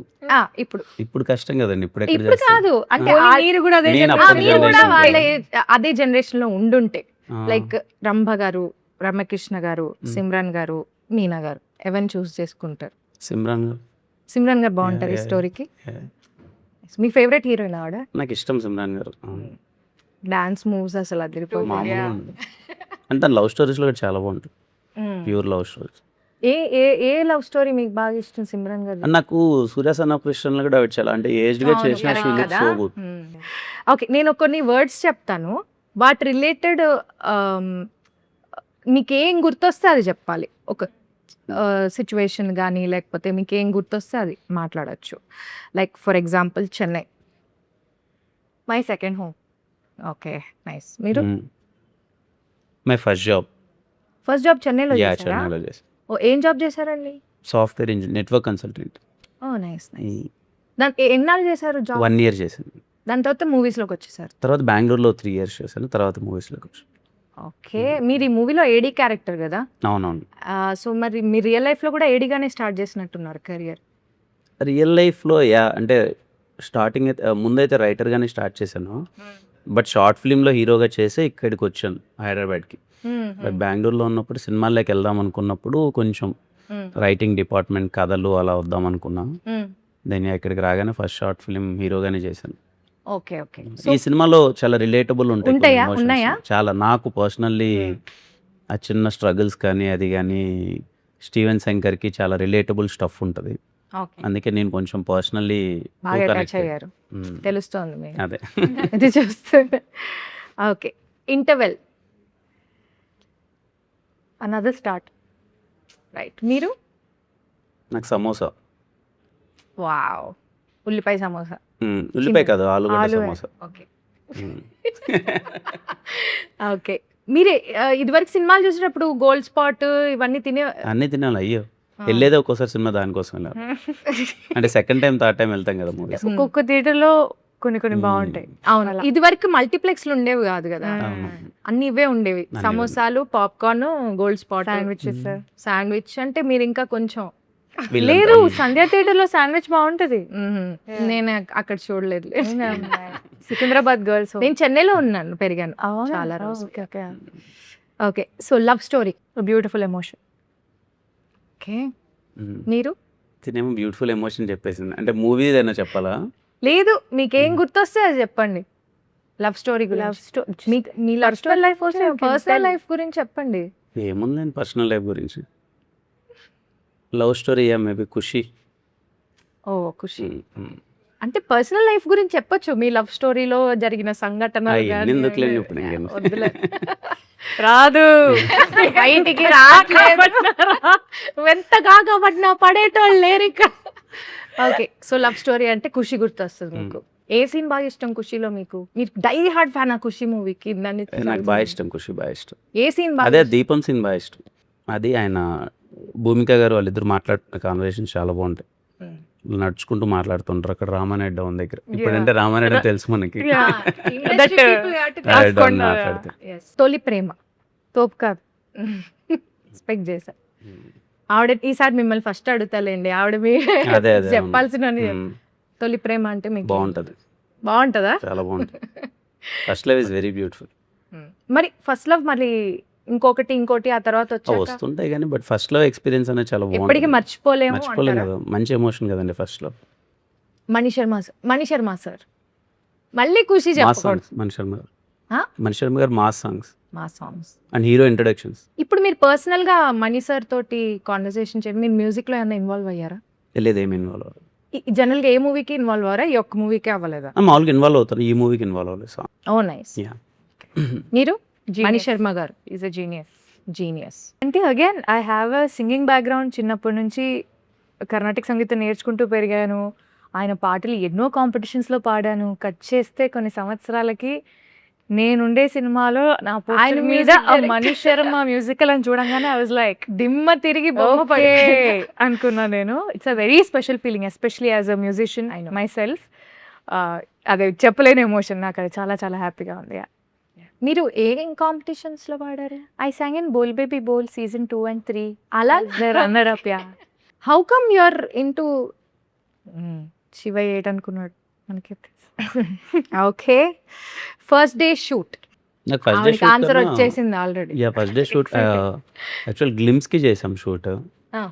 కష్టం కదండి. ఇప్పుడు ఎక్కడ ఇప్పుడు చేస్తాను? కాదు, అంటే మీరు కూడా అదే నేను generation. అప్పుడు మీరు కూడా generation వాళ్ళ కి. అదే జనరేషన్ లో ఉండుంటే, ఆ, లైక్ రంభ గారు, రమ్యకృష్ణ గారు, సిమ్రాన్ గారు, మీనా గారు, ఎవరిని చూస్ చేసుకుంటారు? సిమ్రాన్ గారు. సిమ్రాన్ గారు బాగుంటారు ఈ Yeah, yeah, స్టోరీకి. Yeah. మీ ఫేవరెట్ హీరోయిన్ ఆవిడ. నాకు ఇష్టం సిమ్రాన్ గారు. డాన్స్ మూవ్స్ అసలు అదిరిపోతుంది. మామూలుగా ఉంది. అంటే లవ్ స్టోరీస్ లో కూడా చాలా బాగుంటుంది, ప్యూర్ లవ్ స్టోరీస్. ఏ ఏ ఏ లవ్ స్టోరీ మీకు బాగా ఇష్టం సిమ్రాన్ గారు? అండ్ నాకు సూర్య సన్ ఆఫ్ కృష్ణ కూడా ఆవిడ చాలా అంటే ఏజ్డ్ గా చేసిన she look so good. Okay, నేను కొన్ని వర్డ్స్ చెప్తాను, వాటి రిలేటెడ్ మీకు ఏం గుర్తొస్తే అది చెప్పాలి. ఒక సిచ్యువేషన్ కానీ లేకపోతే మీకు ఏం గుర్తొస్తే అది మాట్లాడచ్చు. Like for example Chennai, my second home. Okay, nice. మీరు my first job. First job చెన్నైలో యా చేశారా? చెన్నైలో చేశాను. ఓ, ఏం జాబ్ చేశారండి? Software engineer, network consultant. Oh nice nice. దాని ఎన్నాళ్ళు చేశారు జాబ్? 1 year చేశాను. దాని తర్వాత మూవీస్లోకి వచ్చేసారు. తర్వాత బెంగళూరులో 3 years చేశాను, తర్వాత మూవీస్లోకి వచ్చాను. ఓకే, మీరు ఈ మూవీలో ఏడీ క్యారెక్టర్ కదా, అవునవును. సో మరి మీ రియల్ లైఫ్లో కూడా ఏడీగానే స్టార్ట్ చేసినట్టున్నారు కెరియర్. రియల్ లైఫ్లో అంటే స్టార్టింగ్ అయితే ముందైతే రైటర్గానే స్టార్ట్ చేశాను, బట్ షార్ట్ ఫిల్మ్లో హీరోగా చేసి ఇక్కడికి వచ్చాను హైదరాబాద్కి. బట్ బెంగళూరులో ఉన్నప్పుడు సినిమాల్లోకి వెళ్దాం అనుకున్నప్పుడు కొంచెం రైటింగ్ డిపార్ట్మెంట్, కథలు అలా వద్దాం అనుకున్నాను. దెన్ ఇక్కడికి రాగానే ఫస్ట్ షార్ట్ ఫిల్మ్ హీరోగానే చేశాను. Okay okay. ఈ సినిమాలో చాలా రిలేటబుల్ ఉంటాయి కొన్ని ఉంటాయా? emotions. ఉన్నాయా? చాలా నాకు పర్సనల్లీ ఆ చిన్న స్ట్రగుల్స్ కానీ అది కానీ స్టీవెన్ శంకర్కి చాలా రిలేటబుల్ స్టఫ్ ఉంటుంది. ఓకే, అందుకే నేను కొంచెం పర్సనల్లీ బాగా టచ్ అయ్యారు, తెలుస్తోంది మీకు. అదే. ఇది చూస్తుంటే. Okay, interval, another start, right. మీరు? నాకు సమోసా. వావ్, ఉల్లిపాయ సమోసా. ఉల్లిపాయ కాదు, ఆలుగడ్డ ఆలు. సమోసా. Okay okay. మీరే ఇదివరకు సినిమాలు చూసినప్పుడు గోల్డ్ స్పాట్ ఇవన్నీ తినే అన్నీ తినాలి. అయ్యో, వెళ్ళేదే ఒక్కోసారి సినిమా దానికోసం వెళ్ళాలి. అంటే సెకండ్ టైం థర్డ్ టైం వెళ్తాం కదా మూవీస్. ఒక్కొక్క థియేటర్లో కొన్ని కొన్ని బాగుంటాయి. అవును, అలా. ఇది వరకు మల్టీప్లెక్స్లు ఉండేవి కాదు కదా, అవును. అన్ని ఇవే ఉండేవి. అన్నీ సమోసాలు, popcorn, gold spot, sandwiches. Sandwich. అంటే మీరు ఇంకా కొంచెం వీళ్ళంతా. లేదు, సంధ్యా థియేటర్ లో శాండ్విచ్ బాగుంటది. నేను అక్కడ చూడలేదు. సికింద్రాబాద్ గర్ల్స్. నేను చెన్నైలో ఉన్నాను, పెరిగాను చాలా రోజులు. Okay okay. Okay, so love story. Beautiful emotion. Okay, మీరు? తినేమో బ్యూటిఫుల్ ఎమోషన్ చెప్పేసింది. అంటే మూవీ ఏదైనా చెప్పాలా? లేదు, మీకేం గుర్తొస్తే అది చెప్పండి. లవ్ స్టోరీ లవ్ గురించి, story. Me love story life also you can personal tell. Life గురించి చెప్పండి. ఏముందండి పర్సనల్ లైఫ్ గురించి. లవ్ స్టోరీ మేబీ ఖుషి. ఓ ఖుషి. అంటే పర్సనల్ లైఫ్ గురించి చెప్పొచ్చు, మీ లవ్ స్టోరీలో జరిగిన సంఘటనలు అవన్నీ గానీ. ఎందుకులేండి ఇప్పుడు ఇంకేం. వద్దులే. రాదు. బయటికి రావట్లేదు. ఎంత కాకపడినా పడేటోళ్ళు లేరు ఇక్కడ. ఓకే, సో లవ్ స్టోరీ అంటే ఖుషి గుర్తొస్తుంది మీకు. ఏ సీన్ బాగా ఇష్టం ఖుషిలో మీకు? మీరు డై హార్డ్ ఫ్యాన్ ఆ ఖుషి మూవీకి? దాన్ని నాకు బాగా ఇష్టం ఖుషి, బాగా ఇష్టం. ఏ సీన్ బాగా అదే దీపం సీన్ బాగా ఇష్టం. అది ఆయన భూమిక గారు వాళ్ళిద్దరు మాట్లాడుతున్న కాన్వర్సేషన్ చాలా బాగుంటాయి. నడుచుకుంటూ మాట్లాడుతుంటారు అక్కడ రామానాయుడు డౌన్ దగ్గర. ఇప్పుడంటే రామానాయుడు తెలుసు మనకి. డౌన్ మాట్లాడితే తొలి ప్రేమ తోపు కాదు, ఎక్స్పెక్ట్ చేశా. ఆవిడ ఈసారి మిమ్మల్ని ఫస్ట్ అడుగుతాలేండి, ఆవిడ మీ అదే అదే చెప్పాల్సిన తొలి ప్రేమ అంటే మీకు బాగుంటది, బాగుంటుందా? చాలా బాగుంటుంది. First love is very beautiful. మరి ఫస్ట్ లవ్ మరి ఇంకోటి ఆ తర్వాత వచ్చాక వస్తుంటాయి కానీ బట్ ఫస్ట్ లవ్ ఎక్స్పీరియన్స్ అనేది చాలా ఎప్పటికీ బాగుంటుంది. మర్చిపోలేము మర్చిపోలేం అంటారా? కదా, మంచి ఎమోషన్ కదండి first love. Mani Sharma sir మళ్ళీ ఖుషి మాస్ చెప్పకూడదు. సాంగ్స్ మణిశర్మ గారు. ఆ? మణిశర్మ గారు మాస్ సాంగ్స్ మా సాంగ్స్. And hero introductions. ఇప్పుడు మీరు పర్సనల్ గా మణి సార్ తోటి కాన్వర్సేషన్ చేయండి, మీరు మ్యూజిక్ లో ఏమైనా ఇన్వాల్వ్ అయ్యారా? లేదు, ఏమి ఇన్వాల్వ్ అవ్వలేదు. జనరల్ గా ఏ మూవీకి ఇన్వాల్వ్ అవ్వరా? ఈ ఒక్క మూవీకే అవ్వలేదా? మామూలుగా ఇన్వాల్వ్ అవుతాను, ఈ మూవీకి ఇన్వాల్వ్ అవ్వలేదు. సాంగ్ ఓ నైస్. మీరు మణి శర్మ గారు ఈజ్ అ జీనియస్. అంటే again I have a singing background. చిన్నప్పటి నుంచి కర్ణాటక సంగీతం నేర్చుకుంటూ పెరిగాను. ఆయన పాటలు ఎన్నో కాంపిటీషన్స్లో పాడాను. కట్ చేస్తే కొన్ని సంవత్సరాలకి నేనుండే సినిమాలో నా ఆయన ఆయన మీద music director. Mani Sharma musical అని చూడంగానే ఐ వాజ్ లైక్ దిమ్మ తిరిగి బొమ్మ ఓకే అనుకున్నా నేను. It's a very special feeling, especially as a musician my self. అదే చెప్పలేని ఎమోషన్, నాకు అది చాలా చాలా హ్యాపీగా ఉంది. మీరు ఏం కాంపిటీషన్స్ లో పాడారు? I sang in Bol Baby Bol season 2 and 3 అలా runner up. Yeah, how come you're into Shiva 8 అనుకున్నాడు మనకి. ఓకే, ఫస్ట్ డే షూట్ నాకు ఫస్ట్ డే ఆవిడకి ఆన్సర్ వచ్చేసింది already. First day shoot actual glimpse కి చేసాం షూట్. ఆ.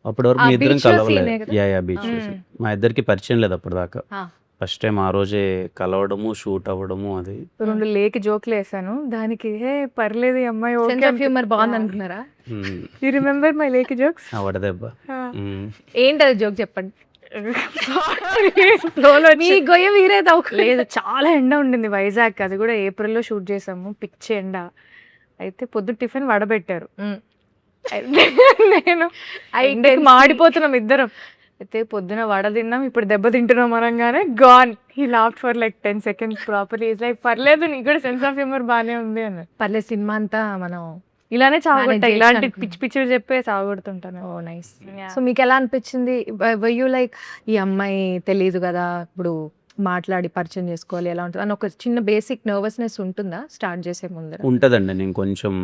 అప్పటి వరకు ఆ మీ ఇద్దరం beach లో కలవలేదు. scene ఏ కదా? బీచ్ మా ఇద్దరికి పరిచయం లేదు అప్పటి దాకా. ఫస్ట్ టైం ఆ రోజే కలవడము, షూట్ అవ్వడము. అది 2 లేకి జోక్లు వేసాను దానికి. హే పర్లేదు ఈ అమ్మాయి సెన్స్ ఆఫ్ హ్యూమర్ బాగుంది అనుకున్నారా? యు రిమెంబర్ మై లేకి జోక్స్? వడదెబ్బ. ఏంటది జోక్ చెప్పండి. మీ మీ గొయ్య వీరేది లేదు, చాలా ఎండ ఉండింది వైజాగ్. అది కూడా ఏప్రిల్లో షూట్ చేసాము, పిచ్చి ఎండ. అయితే పొద్దు టిఫిన్ వడబెట్టారు. నేను ఎండకి మాడిపోతున్నాం ఇద్దరం. అయితే పొద్దున వడ తిన్నాం, ఇప్పుడు దెబ్బ తింటున్నాం అనగానే gone. He laughed for like 10 seconds properly. Is like పర్లేదు నీకు కూడా సెన్స్ ఆఫ్ హ్యూమర్ బాగానే ఉంది అన్న. పర్లేదు, సినిమా అంతా మనం ఇలానే చావగొట్టా, Manage ఇలాంటి చేయొచ్చు పిచ్చి పిచ్చివి చెప్పే చావగొడుతుంటాను. ఓ నైస్. సో మీకు ఎలా అనిపించింది? యూ లైక్ ఈ అమ్మాయి తెలియదు కదా, ఇప్పుడు మాట్లాడి పరిచయం చేసుకోవాలి ఎలా ఉంటుంది అని ఒక చిన్న బేసిక్ నర్వస్నెస్ ఉంటుందా స్టార్ట్ చేసే ముందర? ఉంటుందండి. నేను కొంచెం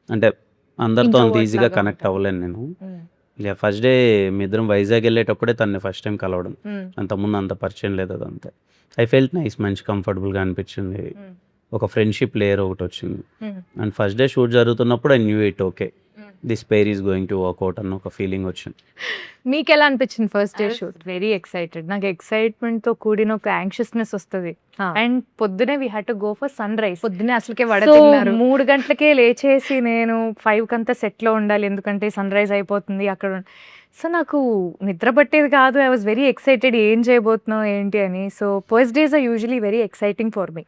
అంటే అందరితో అంత Introvert ఈజీగా లాగా కనెక్ట్ ఉంటారు. అవ్వలేను నేను. ఫస్ట్ డే మీ ఇద్దరం వైజాగ్ వెళ్ళేటప్పుడే తనని ఫస్ట్ టైం కలవడం. అంతకుముందు అంత పరిచయం లేదు, అదంతే. ఐ ఫెల్ట్ నైస్, మంచి కంఫర్టబుల్గా అనిపించింది. ఒక ఫ్రెండ్షిప్ లేయర్ ఒకటి వచ్చింది. అండ్ ఫస్ట్ డే షూట్ జరుగుతున్నప్పుడు I knew it okay this pair is going to work out అన్న ఒక ఫీలింగ్ వచ్చింది. మీకు ఎలా అనిపించింది first day shoot? Very excited. నాకు ఎక్సైట్మెంట్ తో కూడిన ఒక యాంగ్షియస్నెస్ వస్తుంది. అండ్ పొద్దునే we had to go for sunrise. పొద్దునే అసలుకే వడతిన్నారు. 3 గంటలకే లేచేసి నేను 5 కంతా సెట్లో ఉండాలి, ఎందుకంటే సన్ రైజ్ అయిపోతుంది అక్కడ. సో నాకు నిద్ర పట్టేది కాదు. ఐ వాజ్ వెరీ ఎక్సైటెడ్, ఏం చేయబోతున్నావు ఏంటి అని. So first days are usually very exciting for me,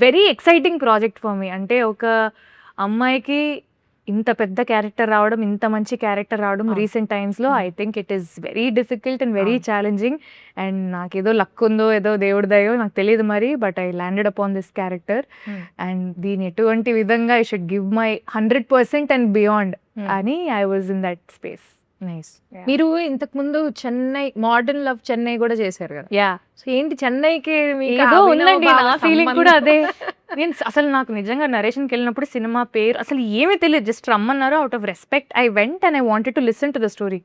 very exciting project for me. అంటే ఒక అమ్మాయికి ఇంత పెద్ద క్యారెక్టర్ రావడం, ఇంత మంచి క్యారెక్టర్ రావడం రీసెంట్ టైమ్స్లో I think it is very difficult and very challenging. And నాకేదో లక్ ఉందో ఏదో దేవుడి దయో నాకు తెలియదు మరి, but I landed upon this character. And దీని ఎటువంటి విధంగా I should give my 100% and beyond అని I was in that space. Nice. మీరు ఇంతకు ముందు చెన్నై మోడర్న్ లవ్ చెన్నై కూడా చేశారు కదా. యా సో ఏంటి చెన్నైకి మీకు ఏదో అభినవ్ ఉందండి, బావ నా ఫీలింగ్ కూడా సంబంధం? అదే. నేను అసలు నాకు నిజంగా నరేషన్కి వెళ్ళినప్పుడు సినిమా పేరు అసలు ఏమీ తెలియదు, జస్ట్ రమ్మన్నారు. Out of respect I went and I wanted to listen to the story.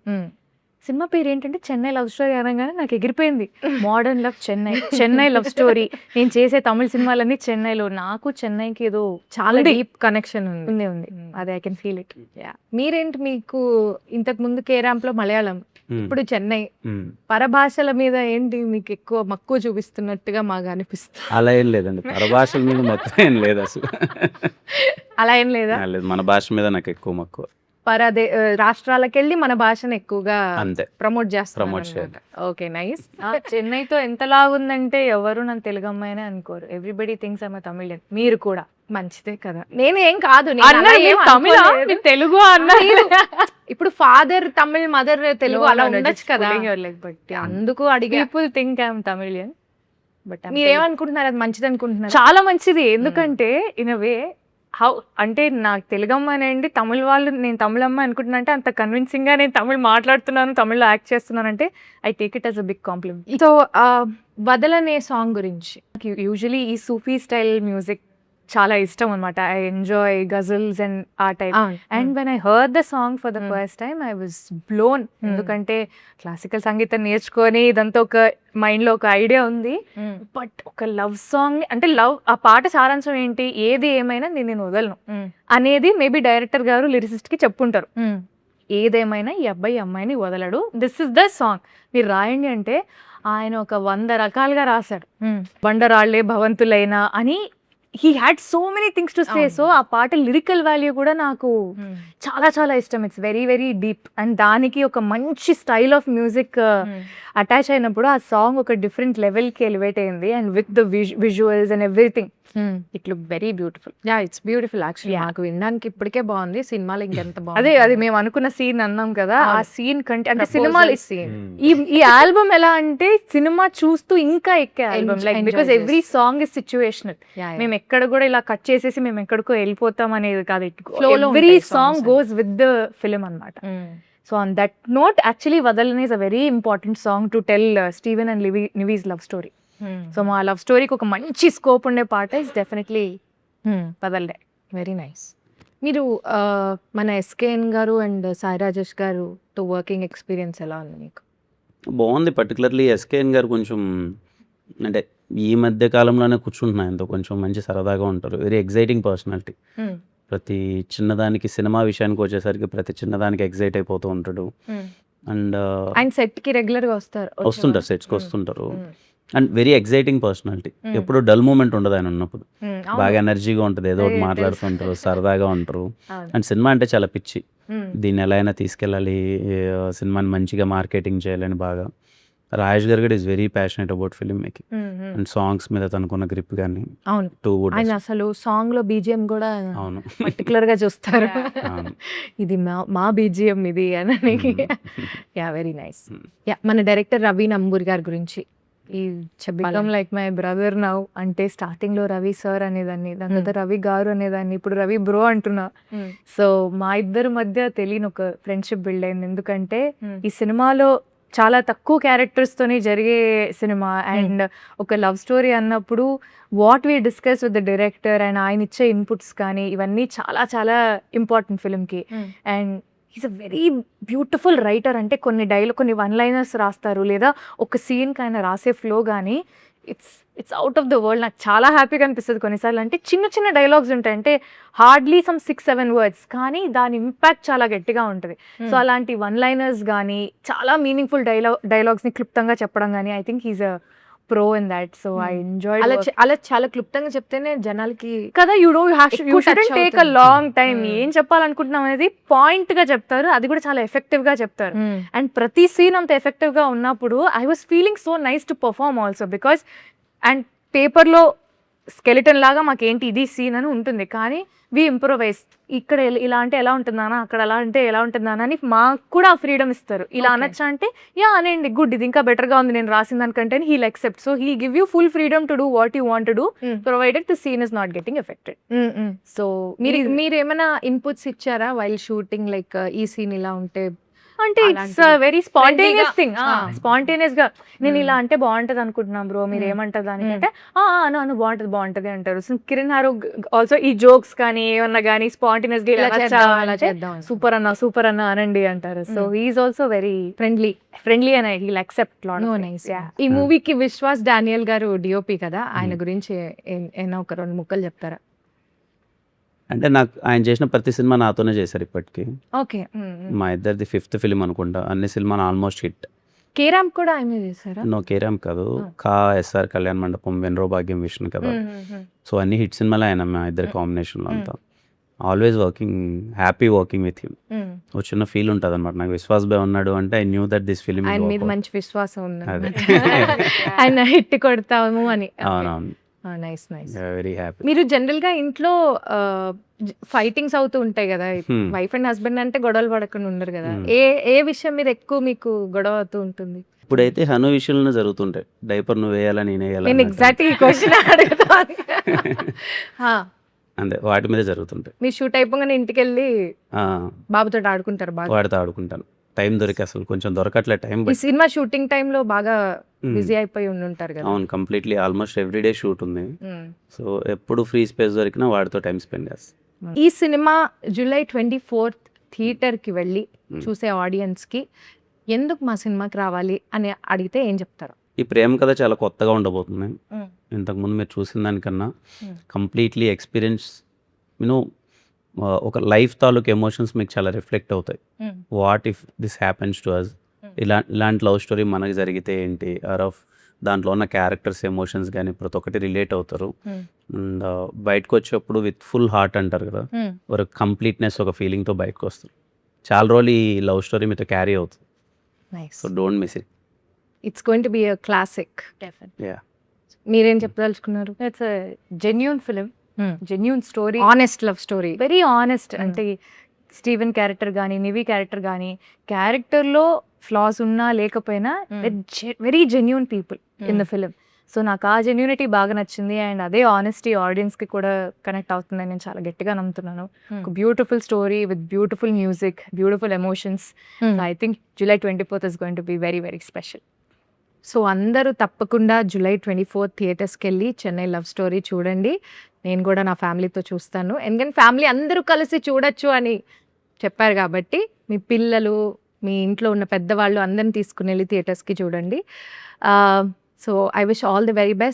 Cinema పేరు ఏంటంటే చెన్నై లవ్ స్టోరీ అనగానే నాకు ఎగిరిపోయింది. Modern love Chennai, Chennai love story. నేను చేసే తమిళ సినిమాలన్నీ చెన్నైలో. నాకు చెన్నైకి ఏదో చాలా ఉంది. డీప్ కనెక్షన్ ఉంది. ఉంది. అదే ఐ కెన్ ఫీల్ ఇట్. మీరేంటి, మీకు ఇంతకు ముందు కేరాంప్ లో మలయాళం, మ్మ్. ఇప్పుడు చెన్నై, మ్మ్. పరభాషల మీద ఏంటి మీకు ఎక్కువ మక్కువ చూపిస్తున్నట్టుగా మాకు అనిపిస్తుంది. అలా ఏం లేదండి, పరభాషల మీద మొత్తం ఏం లేదు అసలు. అలా ఏం లేదా? లేదు, మన భాష మీద నాకు ఎక్కువ మక్కువ రాష్ట్రాలకు వెళ్ళి మన భాషను ఎక్కువగా అంతే. ప్రమోట్ Promote చేస్తారు. ఓకే, నైస్. చెన్నైతో ఎంతలాగుందంటే ఎవరు నన్ను తెలుగు అమ్మాయినే అనుకోరు. Everybody things I'm Tamilian. మీరు కూడా మంచిదే కదా. నేను ఏం కాదు, నేను అన్నా, అలా ఏం మీరు తమిళ అనుకోలేదు. మీరు తెలుగు అన్నా. ఇప్పుడు ఫాదర్ తమిళ్, మదర్ తెలుగు, అలా ఉండొచ్చు కదా. బట్ అందుకు అడిగా. People think I'm Tamilian but మీరేమనుకుంటున్నారు, అది మంచిది అనుకుంటున్నారు? చాలా మంచిది. ఎందుకంటే ఇన్ వే హౌ అంటే నాకు తెలుగు అమ్మాయినండి, తమిళ వాళ్ళు నేను తమిళ అమ్మాయి అనుకుంటున్నా అంటే అంత కన్విన్సింగ్ గా నేను తమిళ్ మాట్లాడుతున్నాను, తమిళ్లో యాక్ట్ చేస్తున్నాను అంటే I take it as a big compliment. So వదలనే సాంగ్ గురించి. యూజువలీ ఈ సూఫీ స్టైల్ మ్యూజిక్ చాలా ఇష్టం అనమాట. ఐ ఎంజాయ్ గజల్స్ అండ్ ఆ type. And when I heard the song for the first time I was blown. ఎందుకంటే క్లాసికల్ సంగీతం నేర్చుకొని ఇదంతా ఒక మైండ్ లో ఒక ఐడియా ఉంది. బట్ ఒక లవ్ సాంగ్ అంటే లవ్, ఆ పాట సారాంశం ఏంటి, ఏది ఏమైనా నేను వదలను అనేది మేబీ డైరెక్టర్ గారు లిరిసిస్ట్ కి చెప్పుంటారు. ఏదేమైనా ఈ అబ్బాయి అమ్మాయిని వదలడు, దిస్ ఇస్ ద సాంగ్, మీరు రాయండి అంటే ఆయన ఒక 100 రకాలుగా రాశాడు. బండరాళ్లే భవంతులైనా అని he had so many things to say. So ఆ పాట లిరికల్ వాల్యూ కూడా నాకు చాలా చాలా ఇష్టం. It's very very deep. And దానికి ఒక మంచి స్టైల్ ఆఫ్ మ్యూజిక్ అటాచ్ అయినప్పుడు ఆ సాంగ్ ఒక డిఫరెంట్ లెవెల్కి ఎలివేట్ అయింది. And with the visuals and everything it look very beautiful. Yeah, it's beautiful actually. నాకు వినడానికి ఇప్పటికే బాగుంది, సినిమాలో ఇంకెంత బాగుంది. అదే మేము అనుకున్న సీన్ అన్నాం కదా, ఆ సీన్ కంటే అంటే Proposal సినిమాలో scene. ఈ ఆల్బమ్ ఎలా అంటే సినిమా చూస్తూ ఇంకా ఎక్కే album, like Enjoy because every song is situational. మేము ఎక్కడ కూడా ఇలా కట్ చేసేసి మేము ఎక్కడికో వెళ్ళిపోతాం అనేది కాదు. Flow లో ఎవ్రీ ఉంటాయి song songs. Goes with the film అన్నమాట. So on that note actually వదలని is a very important song to tell Steven and Nivi's love story. So మా లవ్ స్టోరీకి ఒక మంచి స్కోప్ ఉండే పాట ఇస్ డెఫినెట్లీ వదలడే. Very nice. మీరు మన ఎస్కేఎన్ గారు అండ్ సాయి రాజేష్ గారుతో వర్కింగ్ ఎక్స్పీరియన్స్ ఎలా ఉంది మీకు? బాగుంది. పర్టికులర్లీ ఎస్కేఎన్ గారు కొంచెం అంటే ఈ మధ్య కాలంలోనే కూర్చుంటున్నా ఆయనతో, కొంచెం మంచి సరదాగా ఉంటారు. Very exciting personality. ప్రతి చిన్నదానికి, సినిమా విషయానికి వచ్చేసరికి ప్రతి చిన్నదానికి ఎగ్జైట్ అయిపోతూ ఉంటాడు. అండ్ ఆయన సెట్ కి రెగ్యులర్ గా వస్తుంటారు, సెట్స్కి వస్తుంటారు. And very exciting personality. ఎప్పుడు డల్ మూమెంట్ ఉండదు ఆయన ఉన్నప్పుడు. బాగా ఎనర్జీగా ఉంటుంది, ఏదో ఒకటి మాట్లాడుతుంటారు, సరదాగా ఉంటారు. అండ్ సినిమా అంటే చాలా పిచ్చి. దీన్ని ఎలా అయినా తీసుకెళ్ళాలి, సినిమాని మంచిగా మార్కెటింగ్ చేయాలని బాగా. రాజేష్ గారు కూడా is very passionate about film making and songs మీద తనకున్న గ్రిప్ కానీ అవును. టూ వుడ్. ఆయన అసలు సాంగ్ లో బీజిఎం కూడా అవును. పర్టికులర్ గా చూస్తారు. అవును. ఇది మా బీజిఎం ఇది అని. Yeah, very nice. యా, మన డైరెక్టర్ రవి నంబూరి గారి గురించి. ఈ become like my brother now. అంటే స్టార్టింగ్ లో రవి సార్ అనేదాన్ని, దాని తర్వాత రవి గారు అనేదాన్ని, ఇప్పుడు రవి బ్రో అంటున్నా. సో మా ఇద్దరి మధ్య తెలియని ఒక ఫ్రెండ్షిప్ బిల్డ్ అయింది. ఎందుకంటే ఈ సినిమాలో చాలా తక్కువ క్యారెక్టర్స్ తోనే జరిగే సినిమా. అండ్ ఒక లవ్ స్టోరీ అన్నప్పుడు what we discuss with the director and ఆయన ఇచ్చే ఇన్పుట్స్ కానీ ఇవన్నీ చాలా చాలా ఇంపార్టెంట్ ఫిల్మ్కి. And is a very beautiful writer. అంటే కొన్ని వన్ లైనర్స్ రాస్తారు, లేదా ఒక సీన్కి ఆయన రాసే ఫ్లో కానీ it's out of the world. నాకు చాలా హ్యాపీగా అనిపిస్తుంది కొన్నిసార్లు. అంటే చిన్న చిన్న డైలాగ్స్ ఉంటాయి, అంటే హార్డ్లీ సమ్ 6-7 వర్డ్స్, కానీ దాని ఇంపాక్ట్ చాలా గట్టిగా ఉంటుంది. సో అలాంటి వన్ లైనర్స్ కానీ చాలా మీనింగ్ఫుల్ డైలాగ్స్ని క్లుప్తంగా చెప్పడం కానీ I think he's a pro in that. So I enjoy అలా చాలా క్లుప్తంగా చెప్తేనే జనాలకి కదా, you shouldn't take a long time. ఏం చెప్పాలనుకుంటున్నాం అనేది పాయింట్ గా చెప్తారు, అది కూడా చాలా ఎఫెక్టివ్ గా చెప్తారు. అండ్ ప్రతి సీన్ అంత ఎఫెక్టివ్ గా ఉన్నప్పుడు I was feeling so nice to perform also. Because and పేపర్లో స్కెలిటన్ లాగా మాకేంటి ఇది సీన్ అని ఉంటుంది, కానీ వి ఇంప్రొవైజ్. ఇక్కడ ఇలా అంటే ఎలా ఉంటుందానా, అక్కడ అలా అంటే ఎలా ఉంటుందానా అని మాకు కూడా ఫ్రీడమ్ ఇస్తారు. ఇలా అనొచ్చా అంటే యా అనండి, గుడ్, ఇది ఇంకా బెటర్గా ఉంది నేను రాసిన దానికంటే, he'll accept. So he give you full freedom to do what you want to do, provided the scene is not getting affected. So మీరు ఏమైనా ఇన్పుట్స్ ఇచ్చారా వైల్ షూటింగ్, లైక్ ఈ సీన్ ఇలా ఉంటే అంటే ఇట్స్ అలాంటివి. వెరీ స్పాంటేనియస్ Friendly-గా. Thing. Spontaneous గా నేను ఇలా అంటే బాగుంటది అనుకుంటున్నాను బ్రో, మీరు ఏమంటారు దానికంటే అను బాగుంటది అంటారు. సో కిరణ్ హారో ఆల్సో ఈ జోక్స్ కానీ ఏమన్నా కానీ స్పాంటేనియస్ గా ఇలా చేద్దాం, అలా చేద్దాం. సూపర్ అన్న అనండి అంటారు. So he's also very friendly and he'll accept lot. No, nice. ఈ మూవీకి విశ్వాస్ డానియల్ గారు డిఓపి కదా, ఆయన గురించి ఏమైనా ఒక 2 ముక్కలు చెప్తారా? అంటే నాకు ఆయన చేసిన ప్రతి సినిమా నాతోనే చేశారు ఇప్పటికీ. ఓకే. మా ఇద్దరిది 5th ఫిలిం అనుకుంటా. అన్ని సినిమాలు ఆల్మోస్ట్ హిట్. కేరామ్ కూడా ఆయన చేశారా? నో కేరామ్ కాదు, కా ఎస్ఆర్ కళ్యాణ్ మండపం, వెన్రో భాగ్యం, విష్ణు కదా. సో అన్ని హిట్ సినిమాలే ఆయన మా ఇద్దరి కాంబినేషన్లో అంతా. Always happy working with him. ఒక చిన్న ఫీల్ ఉంటుంది అనమాట నాకు. విశ్వాస్ బాయ్ ఉన్నాడు అంటే I knew that this film. ఆయన మీద మంచి విశ్వాసం ఉంది, అదే. ఆయన హిట్ కొడతాము అని. అవునవును, నైస్. Very happy. మీరు జనరల్ గా ఇంట్లో ఫైటింగ్స్ అవుతూ ఉంటాయి కదా, వైఫ్ అండ్ హస్బెండ్ అంటే గొడవలు పడకుండా ఉండరు కదా, ఏ విషయం మీద ఎక్కువ మీకు గొడవ అవుతూ ఉంటుంది? ఇప్పుడైతే హను విషయంలో జరుగుతుంటాయి. డైపర్ నువ్వు వేయాలా నేను వేయాలా నేను ఎగ్జాక్ట్ ఈ క్వశ్చన్ అడుగుతాను. అంతే, వాటి మీద జరుగుతుంటాయి. మీరు షూట్ అయిపోగానే ఇంటికి వెళ్ళి ఆ, బాబుతో ఆడుకుంటారు బాగా? వాడితో ఆడుకుంటాను. టైం దొరికి అసలు కొంచెం దొరకట్లే టైం. ఈ సినిమా షూటింగ్ టైంలో బాగా బిజీ అయిపోయి ఉంటారు కదా. అవును, కంప్లీట్లీ ఆల్మోస్ట్ ఎవ్రీడే షూట్ ఉంది. సో ఎప్పుడు ఫ్రీ స్పేస్ దొరికినా వాడితో టైం స్పెండ్ చేస్తాను. ఈ సినిమా July 24th థియేటర్కి వెళ్ళి చూసే ఆడియన్స్కి ఎందుకు మా సినిమాకి రావాలి అని అడిగితే ఏం చెప్తారు? ఈ ప్రేమ కథ చాలా కొత్తగా ఉండబోతుంది. ఇంతకుముందు మీరు చూసిన దానికన్నా కంప్లీట్లీ ఎక్స్పీరియన్స్ ఒక లైఫ్ తాలూకు ఎమోషన్స్ మీకు చాలా రిఫ్లెక్ట్ అవుతాయి. What if this happens to us, ఇలాంటి లవ్ స్టోరీ మనకి జరిగితే ఏంటి, ఆర్ దాంట్లో ఉన్న క్యారెక్టర్స్ ఎమోషన్స్ కానీ ప్రతి ఒక్కటి రిలేట్ అవుతారు. అండ్ బయటకు వచ్చేప్పుడు విత్ ఫుల్ హార్ట్ అంటారు కదా, ఒక కంప్లీట్నెస్, ఒక ఫీలింగ్తో బయటకు వస్తారు. చాలా రోజులు ఈ లవ్ స్టోరీ మీతో క్యారీ అవుతుంది. So don't miss it. It's going to be a classic. Yeah, మీరేం చెప్పదలుచుకున్నారు? It's genuine film, genuine story, honest love story, very honest. అంటే స్టీవెన్ క్యారెక్టర్ కానీ నివి క్యారెక్టర్ కానీ క్యారెక్టర్లో ఫ్లాస్ ఉన్నా లేకపోయినా very genuine people in the film. So నాకు ఆ జెన్యూనిటీ బాగా నచ్చింది. అండ్ అదే ఆనెస్టీ ఆడియన్స్కి కూడా కనెక్ట్ అవుతుందని నేను చాలా గట్టిగా నమ్ముతున్నాను. ఒక beautiful story with beautiful music, beautiful emotions. I think July 24th is going to be very very special. So అందరూ తప్పకుండా July 24th థియేటర్స్కి వెళ్ళి చెన్నై లవ్ స్టోరీ చూడండి. నేను కూడా నా ఫ్యామిలీతో చూస్తాను, ఎందుకంటే ఫ్యామిలీ అందరూ కలిసి చూడొచ్చు అని చెప్పారు కాబట్టి మీ పిల్లలు, మీ ఇంట్లో ఉన్న పెద్దవాళ్ళు అందరిని తీసుకుని వెళ్ళి థియేటర్స్కి చూడండి. So I wish all the very best.